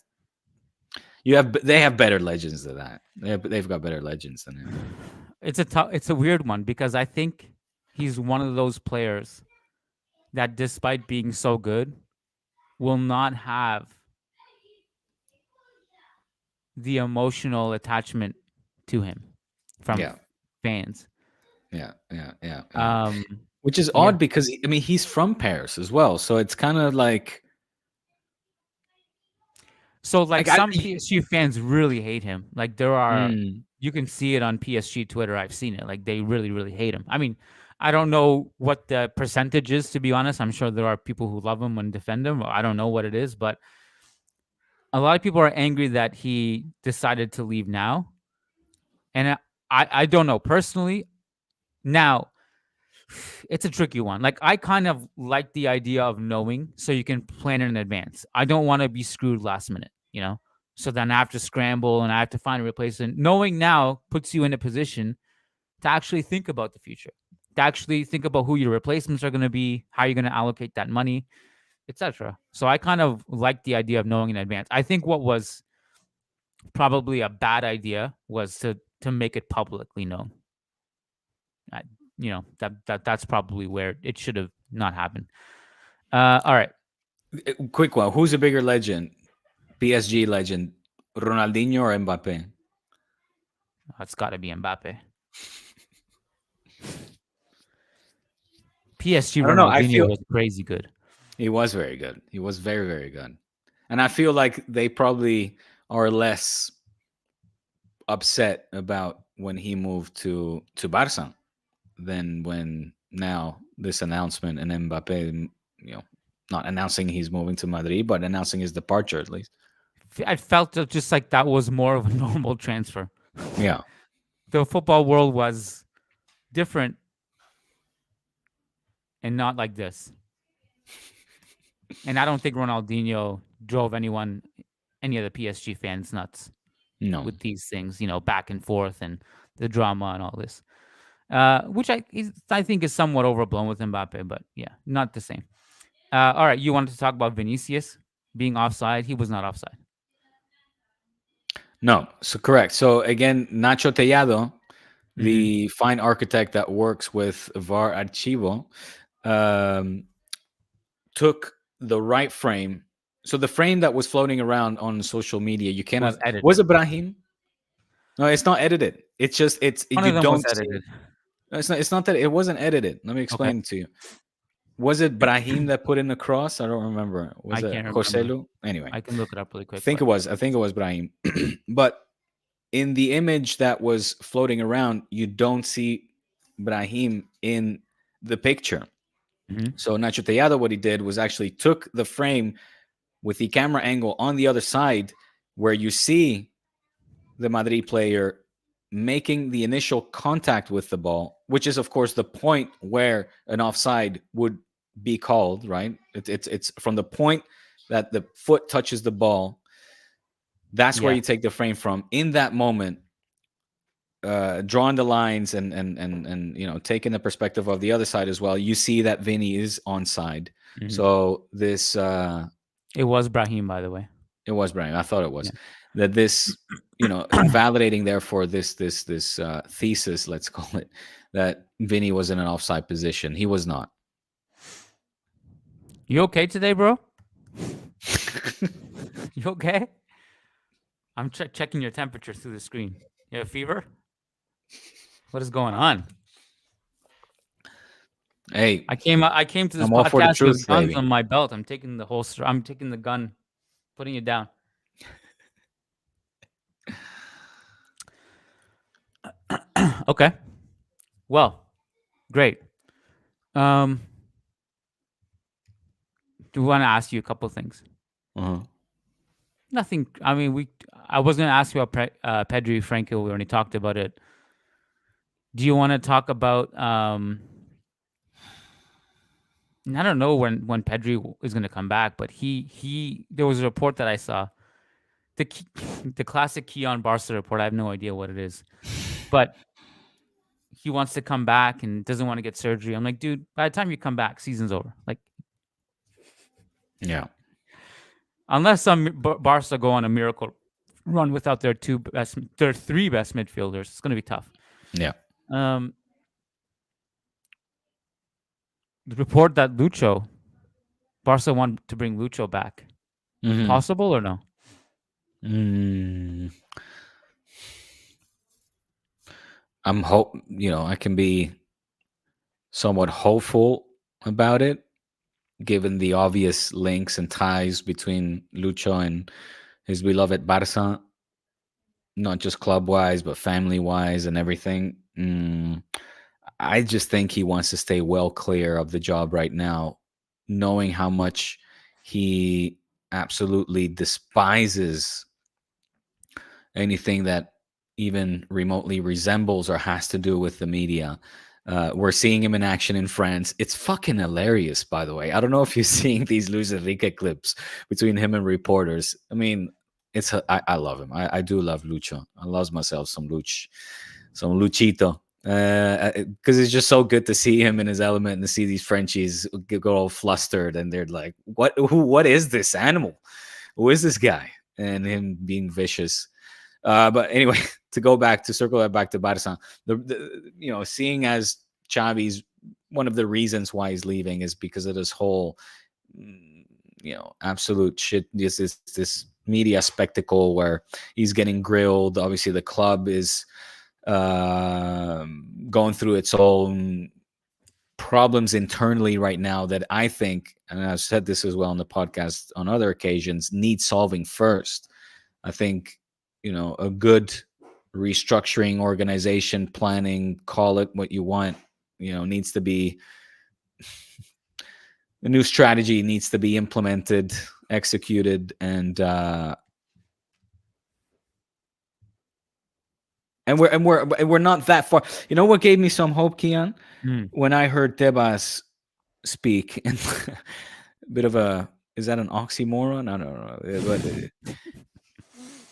they have better legends than that. They've got better legends than him. It's a weird one because I think he's one of those players that, despite being so good, will not have the emotional attachment to him from Yeah, fans. yeah, yeah, yeah, yeah. Um, Which is yeah. odd because I mean he's from Paris as well, so it's kind of So like like I. some PSG fans really hate him. Like there are, Mm, you can see it on PSG Twitter. I've seen it. Like they really, really hate him. I mean, I don't know what the percentage is, to be honest. I'm sure there are people who love him and defend him. I don't know what it is, but a lot of people are angry that he decided to leave now. And I don't know personally. Now, it's a tricky one. Like I kind of like the idea of knowing so you can plan it in advance. I don't want to be screwed last minute, you know? So then I have to scramble and I have to find a replacement. Knowing now puts you in a position to actually think about the future, to actually think about who your replacements are going to be, how you're going to allocate that money, etc. So I kind of like the idea of knowing in advance. I think what was probably a bad idea was to make it publicly known. I, that's probably where it should have not happened. All right, quick one. Who's a bigger legend? PSG legend, Ronaldinho or Mbappe? it's got to be Mbappe. PSG I don't know. I Ronaldinho feel was crazy good. he was very good. He was very, very good. And I feel like they probably are less upset about when he moved to Barca than when now this announcement and Mbappe, you know, not announcing he's moving to Madrid, but announcing his departure at least. I felt just like that was more of a normal transfer. Yeah. The football world was different and not like this. And I don't think Ronaldinho drove any of the PSG fans nuts No. with these things, back and forth and the drama and all this, which I think is somewhat overblown with Mbappe, but yeah, not the same. All right, you wanted to talk about Vinicius being offside. He was not offside. No. So correct. So again, Nacho Tellado, Mm-hmm. the fine architect that works with VAR Archivo, took the right frame. So the frame that was floating around on social media, you cannot. Was edited. Was it Brahim? No, it's not edited. It's just One you of them was don't see. edited. No, it's not that it wasn't edited. Let me explain it to you. Was it Brahim that put in the cross? I don't remember. Was I it can't remember. Joselu? Anyway, I can look it up really I quick. think it was. I think it was Brahim. But in the image that was floating around, you don't see Brahim in the picture. Mhm. So Nacho Tellado, what he did was actually took the frame with the camera angle on the other side, where you see the Madrid player making the initial contact with the ball, which is of course the point where an offside would be called, right? It's from the point that the foot touches the ball. That's where Yeah. you take the frame from. In that moment, drawing the lines and taking the perspective of the other side as well, you see that Vinny is onside. Mhm. So this It was Brahim, by the way. it was Brian. I thought it was. Yeah. that this, validating therefore this thesis, let's call it, that Vinny was in an offside position. He was not. You okay today, bro? You okay? I'm checking your temperature through the screen. You have a fever? What is going on? Hey, I came to this I'm all for the podcast truth, with guns baby. on my belt. I'm taking the gun, putting it down. Okay. Well, great. Do want to ask you a couple things? Uh-huh. Nothing. I mean, I was going to ask you about Pedri, Frenkie. We already talked about it. Do you want to talk about? I don't know when Pedri is going to come back, but he there was a report that I saw, the classic Kiyan Barca report. I have no idea what it is, but he wants to come back and doesn't want to get surgery. I'm like, dude, by the time you come back, season's over. Like, Yeah. unless some Barca go on a miracle run without their three best midfielders, it's going to be tough. Yeah. The report that Barca want to bring Lucho back. Mhm. Possible or no? I can be somewhat hopeful about it, given the obvious links and ties between Lucho and his beloved Barca, not just club-wise, but family-wise and everything. I just think he wants to stay well clear of the job right now, knowing how much he absolutely despises anything that even remotely resembles or has to do with the media. We're seeing him in action in France. It's fucking hilarious, by the way. I don't know if you're seeing these Luis Enrique clips between him and reporters. I mean, I love him. I do love Lucho. I love myself some Luchito. Because it's just so good to see him in his element and to see these Frenchies go all flustered and they're like, what is this animal? Who is this guy? And him being vicious. But anyway, to circle that back to Barca, seeing as Xavi's one of the reasons why he's leaving is because of this whole, absolute shit. This media spectacle where he's getting grilled. Obviously, the club is going through its own problems internally right now that I think, and I've said this as well on the podcast on other occasions, need solving first. I think a good restructuring, organization, planning, call it what you want, needs to be, a new strategy needs to be implemented, executed, and we're not that far. You know what gave me some hope, Kiyan? When I heard Tebas speak, and a bit of is that an oxymoron? I don't know, but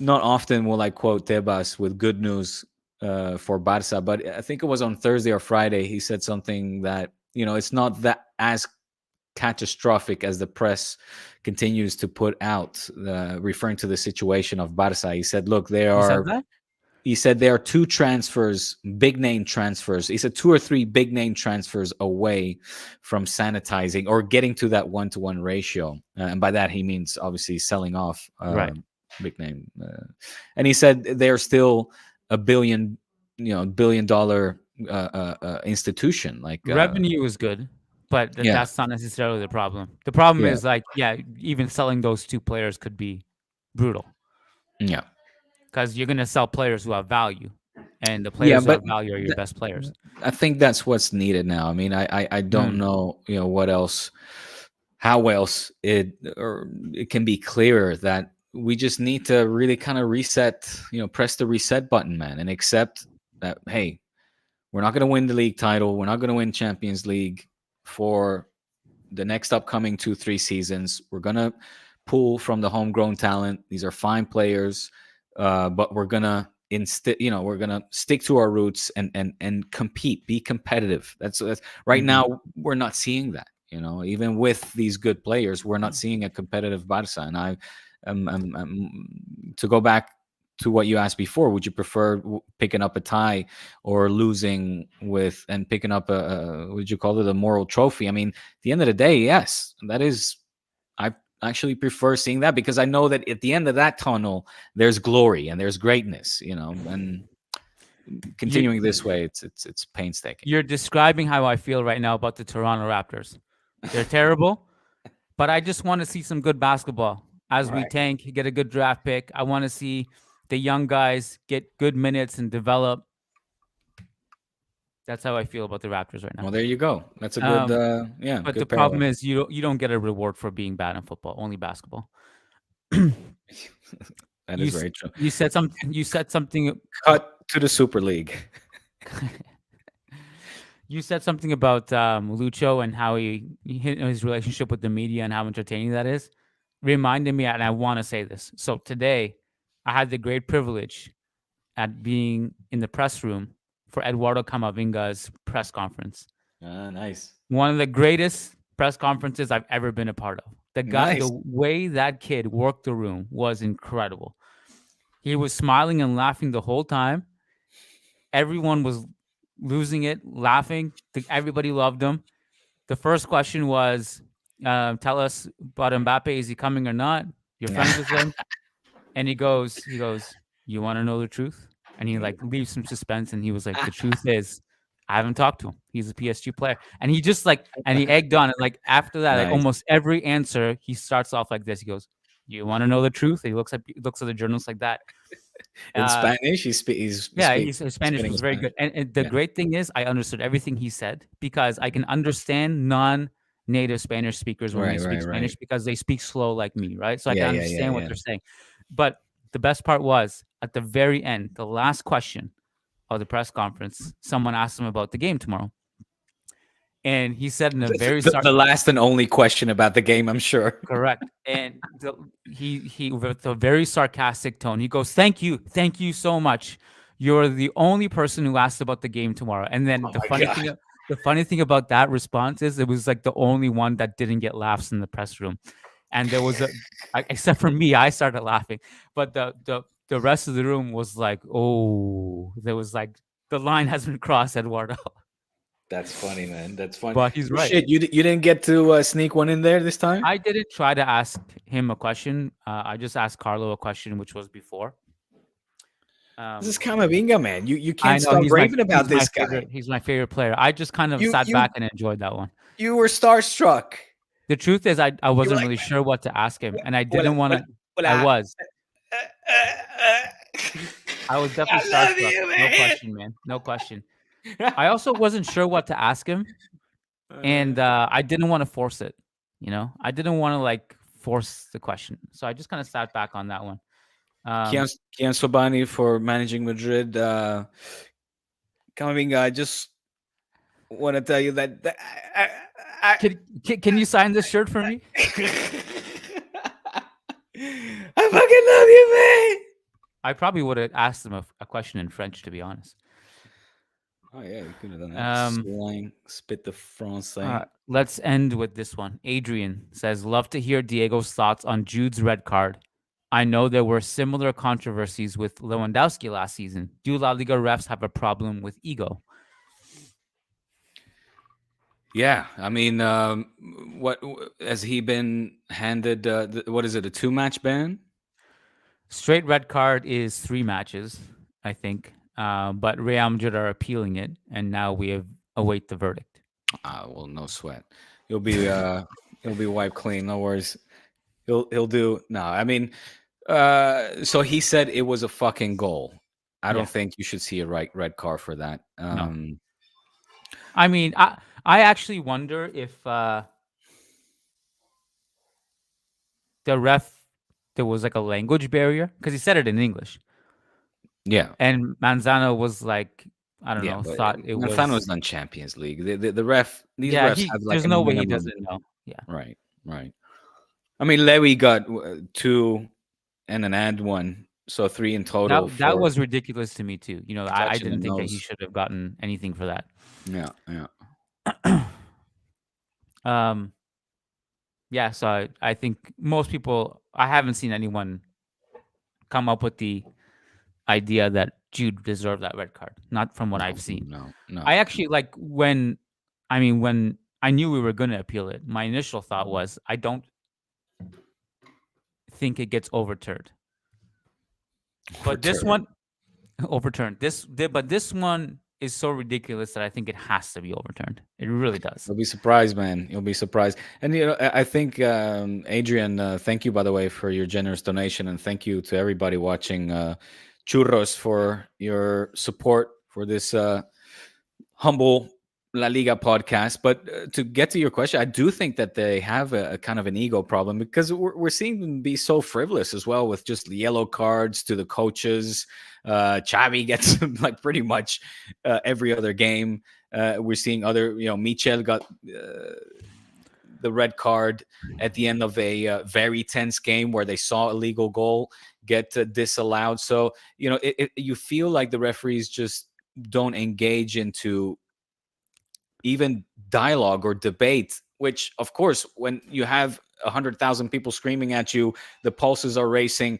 not often will I quote Tebas with good news for Barca, but I think it was on Thursday or Friday. He said something that, it's not that as catastrophic as the press continues to put out, referring to the situation of Barca. He said, look, he said there are two transfers, big name transfers. He said 2 or 3 big name transfers away from sanitizing or getting to that 1-to-1 ratio. And by that, he means obviously selling off. Right. Big name, and he said they're still a billion dollar institution. Like revenue is good, but Yeah. that's not necessarily the problem. The problem is even selling those 2 players could be brutal. Yeah, because you're gonna sell players who have value, and the players who have value are your best players. I think that's what's needed now. I mean, I don't know, what else, how else it can be clearer that we just need to really kind of reset, press the reset button, man, and accept that, hey, we're not going to win the league title. We're not going to win Champions League for the next upcoming 2-3 seasons. We're going to pull from the homegrown talent. These are fine players, but we're going to we're going to stick to our roots and compete, be competitive. That's right now we're not seeing that. Even with these good players, we're not seeing a competitive Barca. And to go back to what you asked before, would you prefer picking up a tie or losing with and picking up a what would you call it, a moral trophy? I mean, at the end of the day, yes, that is. I actually prefer seeing that because I know that at the end of that tunnel, there's glory and there's greatness, and continuing this way, it's painstaking. You're describing how I feel right now about the Toronto Raptors. They're terrible, but I just want to see some good basketball as we tank, get a good draft pick. I want to see the young guys get good minutes and develop. That's how I feel about the Raptors right now. Well, there you go. That's a good, But good the problem is you don't get a reward for being bad in football. Only basketball. That is very true. You said something. You said something. Cut to the Super League. You said something about Lucho and how his relationship with the media and how entertaining that is. Reminded me, and I want to say this. So today, I had the great privilege at being in the press room for Eduardo Camavinga's press conference. Nice. One of the greatest press conferences I've ever been a part of. The way that kid worked the room was incredible. He was smiling and laughing the whole time. Everyone was losing it, laughing. Everybody loved him. The first question was, tell us about Mbappe. Is he coming or not? You're friends with him? And he goes, you want to know the truth? And he leaves some suspense. And he was like, the truth is, I haven't talked to him. He's a PSG player. And he just and he egged on it. After that, almost every answer, he starts off like this. He goes, you want to know the truth? And he looks at the journalists like that. In Spanish, his Spanish was very good. And the great thing is, I understood everything he said because I can understand non-native Spanish speakers when they speak Spanish because they speak slow like me, right? So I can understand what they're saying. But the best part was at the very end, the last question of the press conference, someone asked him about the game tomorrow. And he said in a very the last and only question about the game, I'm sure. Correct. And he with a very sarcastic tone, he goes, "Thank you so much. You're the only person who asked about the game tomorrow." And then the funny thing about that response is it was the only one that didn't get laughs in the press room. And there was except for me, I started laughing, but the rest of the room was like, "Oh," there was the line has been crossed, Eduardo. That's funny, man. That's funny. But he's right. Shit, you didn't get to sneak one in there this time? I didn't try to ask him a question. I just asked Carlo a question, which was before. This is Camavinga, man. You can't stop raving about this guy. He's my favorite player. I just kind of sat back and enjoyed that one. You were starstruck. The truth is, I wasn't really sure what to ask him, and I didn't want to. I was. I was definitely starstruck. No question, man. No question. I also wasn't sure what to ask him, and I didn't want to force it. I didn't want to force the question, so I just kind of sat back on that one. Kiyan Sobhani for Managing Madrid. Camavinga, I just want to tell you that. Can you sign this shirt for me? I fucking love you, man. I probably would have asked him a question in French, to be honest. Oh yeah, you could have done that. Spit the Francais. Let's end with this one. Adrian says, "Love to hear Diego's thoughts on Jude's red card. I know there were similar controversies with Lewandowski last season. Do La Liga refs have a problem with ego?" Yeah, I mean, what has he been handed? What is it? A 2-match ban? Straight red card is 3 matches, I think. But Real Madrid are appealing it, and now we await the verdict. Well, no sweat. He'll be wiped clean. No worries. He'll do. No, I mean, so he said it was a fucking goal. I don't think you should see a red card for that. No. I mean, I actually wonder if the ref, there was a language barrier because he said it in English. Yeah, and Manzano was I don't know, thought it was. Manzano's done Champions League. The ref, these refs have there's no way he doesn't know. Yeah, right. I mean, Lewy got 2 and 1, so 3 in total. That was ridiculous to me too. I didn't think that he should have gotten anything for that. Yeah. Yeah. So I think most people I haven't seen anyone come up with the idea that Jude deserved that red card. Not from what I've seen. No. I actually like when I knew we were going to appeal it. My initial thought was I don't think it gets overturned. But this one overturned. But this one is so ridiculous that I think it has to be overturned. It really does. You'll be surprised, man. You'll be surprised. And I think Adrian, thank you by the way for your generous donation, and thank you to everybody watching Churros for your support for this humble La Liga podcast. But to get to your question, I do think that they have a kind of an ego problem, because we're seeing them be so frivolous as well, with just yellow cards to the coaches. Chavi gets like pretty much every other game. We're seeing other, Michel got the red card at the end of a very tense game where they saw a legal goal get disallowed. So, you feel like the referees just don't engage into even dialogue or debate, which, of course, when you have 100,000 people screaming at you, the pulses are racing.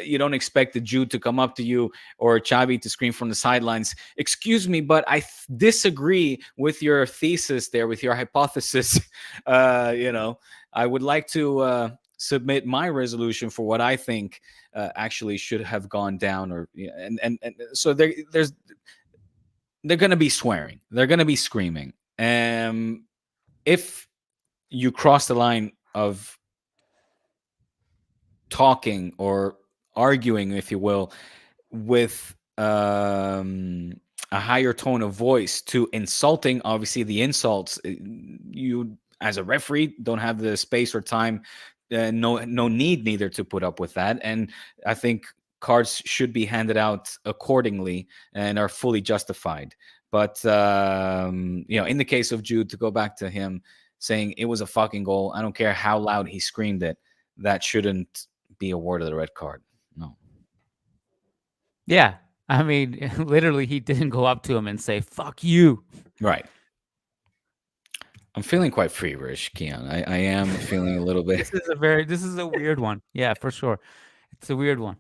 You don't expect the Jude to come up to you or Chavi to scream from the sidelines, "Excuse me, but I disagree with your thesis there, with your hypothesis." I would like to submit my resolution for what I think actually should have gone down, or and so they're going to be swearing, they're going to be screaming. If you cross the line of talking or arguing, if you will, with a higher tone of voice to insulting, obviously the insults, you as a referee don't have the space or time, no need neither to put up with that. And I think cards should be handed out accordingly and are fully justified. But in the case of Jude, to go back to him saying it was a fucking goal, I don't care how loud he screamed it, that shouldn't be awarded a red card. No. Yeah. I mean, literally, he didn't go up to him and say, "Fuck you." Right. I'm feeling quite feverish, Kiyan. I am feeling a little bit. This is a weird one. Yeah, for sure. It's a weird one.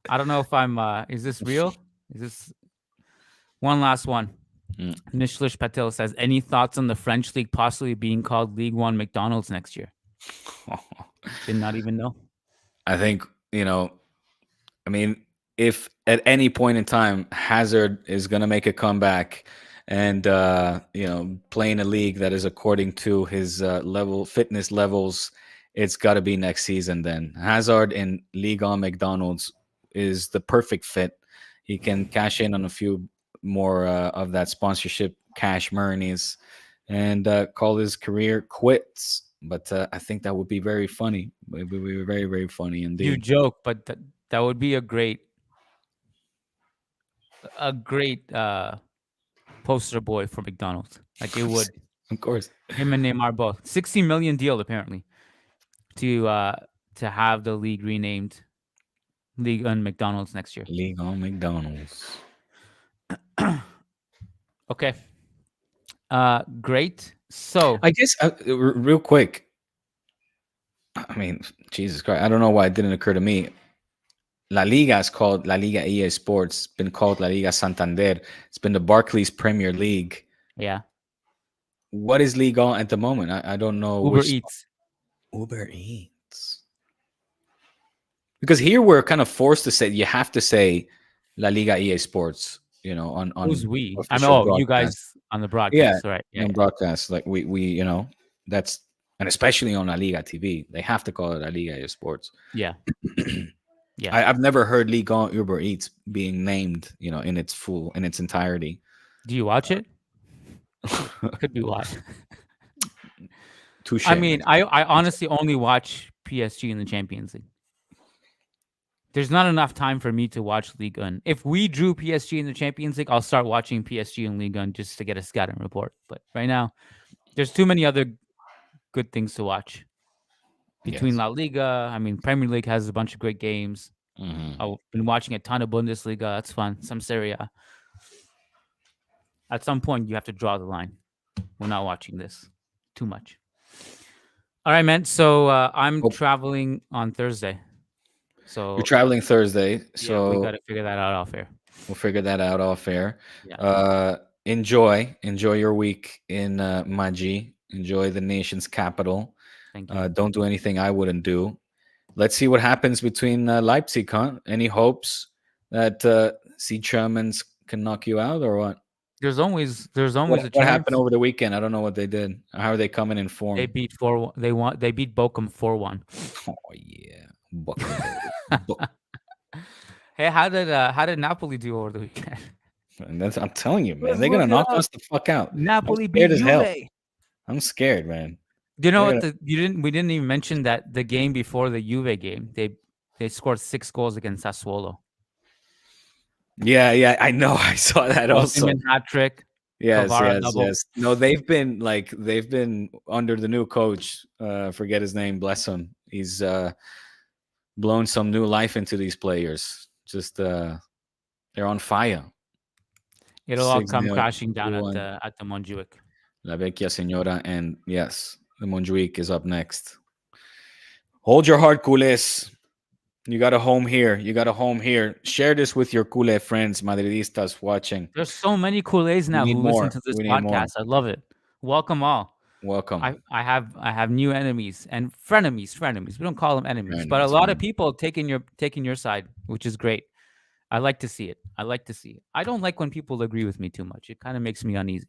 I don't know if I'm, is this real? Is this one last one? Nishlish Patel says, any thoughts on the French league possibly being called League One McDonald's next year? Did not even know. I think, if at any point in time Hazard is going to make a comeback and, play in a league that is according to his fitness levels, it's got to be next season then. Hazard in Ligue 1 McDonald's is the perfect fit. He can cash in on a few more of that sponsorship cash monies and call his career quits. But I think that would be very funny. It would be very, very funny indeed. You joke, but that would be a great poster boy for McDonald's. Like it would. Of course. Him and Neymar both. 60 million deal apparently to have the league renamed League on McDonald's next year. League on McDonald's. Okay. Great. So I guess real quick. I mean, Jesus Christ. I don't know why it didn't occur to me. La Liga is called La Liga EA Sports. It's been called La Liga Santander. It's been the Barclays Premier League. Yeah. What is Liga at the moment? I don't know. Uber Eats. Uber Eats. Because here we're kind of forced to say, you have to say La Liga EA Sports, on Who's we? I know you guys on the broadcast, right? Yeah, on broadcast. Like we that's, and especially on La Liga TV, they have to call it La Liga EA Sports. Yeah. Yeah. I've never heard Liga Uber Eats being named, in its entirety. Do you watch it? Could be watched. Touché. I mean, I honestly only watch PSG in the Champions League. There's not enough time for me to watch Ligue 1. If we drew PSG in the Champions League, I'll start watching PSG in Ligue 1 just to get a scouting report. But right now, there's too many other good things to watch. Between La Liga, I mean, Premier League has a bunch of great games. Mm-hmm. I've been watching a ton of Bundesliga. That's fun. Some Serie A. At some point, you have to draw the line. We're not watching this too much. All right, man. So I'm traveling on Thursday. So You're traveling Thursday, so we got to figure that out off air. we'll figure that out off air. Yeah. Enjoy your week in Maji. Enjoy the nation's capital. Thank you. Don't do anything I wouldn't do. Let's see what happens between Leipzig. Huh? Any hopes that sea Germans can knock you out or what? There's always a chance. What happened over the weekend? I don't know what they did. How are they coming in form? They beat 4-1. They beat Bochum 4-1. Oh yeah. Hey, how did Napoli do over the weekend? And I'm telling you, man, they're gonna knock us the fuck out. Napoli beat Juve. I'm scared, man. Do you know what? We didn't even mention that the game before the Juve game, they scored 6 goals against Sassuolo. Yeah, I know. I saw that also. Hat trick. Yes. No, they've been under the new coach. Forget his name. Bless him. He's blown some new life into these players. Just they're on fire. It'll all come crashing down at the Montjuic. La Vecchia Senora, and yes, the Montjuic is up next. Hold your heart, culés. You got a home here. Share this with your culé friends, Madridistas watching. There's so many culés now who listen to this podcast. I love it. Welcome all. Welcome. I have new enemies and frenemies. We don't call them enemies, but a lot of people taking your side, which is great. I like to see it. I don't like when people agree with me too much. It kind of makes me uneasy.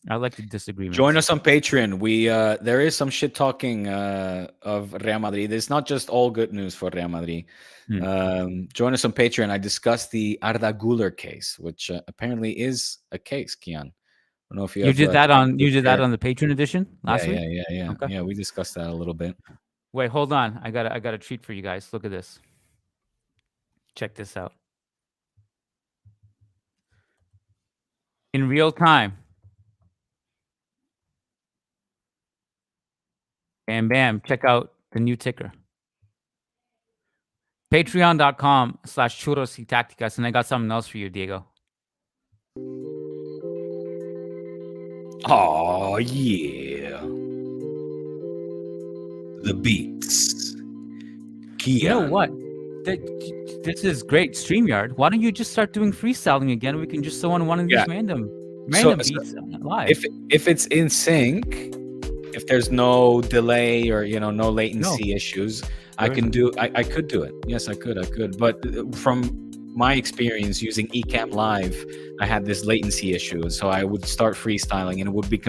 I like to disagree. Join us on Patreon. We there is some shit talking of Real Madrid. It's not just all good news for Real Madrid. Join us on Patreon. I discussed the Arda Güler case, which apparently is a case, Kiyan. I don't know if you did that on the Patreon edition last week. Yeah. Okay. Yeah, we discussed that a little bit. Wait, hold on. I got a treat for you guys. Look at this. Check this out. In real time. Bam. Check out the new ticker. Patreon.com/Churros y Tácticas. And I got something else for you, Diego. Oh, yeah. The beats. Kiyan. You know what? This is great. StreamYard. Why don't you just start doing freestyling again? We can just throw on one of these random beats live. If it's in sync, if there's no delay or no latency issues, I could do it. Yes, I could. But from my experience using Ecamm Live, I had this latency issue. So I would start freestyling and it would be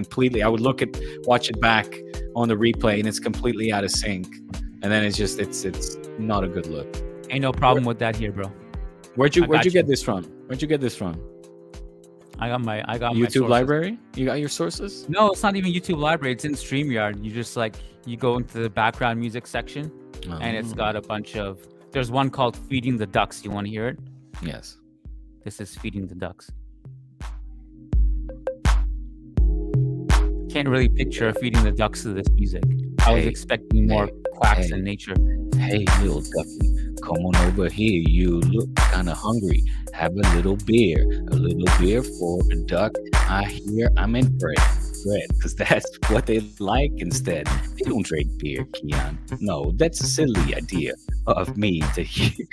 I would watch it back on the replay and it's completely out of sync. And then it's not a good look. Ain't no problem with that here, bro. Where'd you get this from? I got my YouTube library? You got your sources? No, it's not even YouTube library. It's in StreamYard. You just you go into the background music section and it's got a bunch of, there's one called Feeding the Ducks. You want to hear it? Yes. This is Feeding the Ducks. Can't really picture feeding the ducks to this music. I was expecting more quacks in nature. Hey, little ducky, come on over here. You look kind of hungry. Have a little beer for a duck. I hear I'm in bread, because that's what they like instead. They don't drink beer, Kiyan. No, that's a silly idea of me to hear.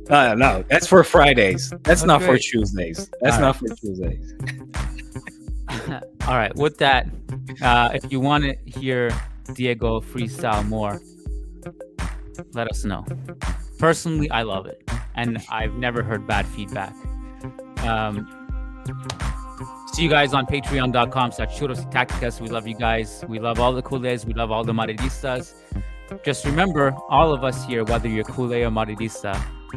No, that's for Fridays. That's not for Tuesdays. Not for Tuesdays. All right, with that, if you want to hear Diego freestyle more, let us know. Personally, I love it, and I've never heard bad feedback. See you guys on patreon.com/Churros y Tácticas. We love you guys. We love all the culés. We love all the Madridistas. Just remember, all of us here, whether you're culé or Madridista,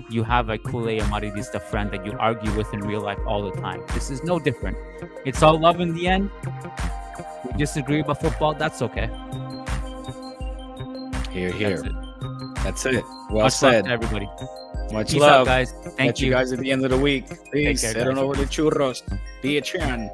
you have a culé or Madridista friend that you argue with in real life all the time. This is no different. It's all love in the end. We disagree about football. That's okay. Here. That's it. Well Much said. love to everybody. Much Peace love, out, guys. Thank you guys at the end of the week. Peace. care, Head on guys. over to Churros. Be a chan.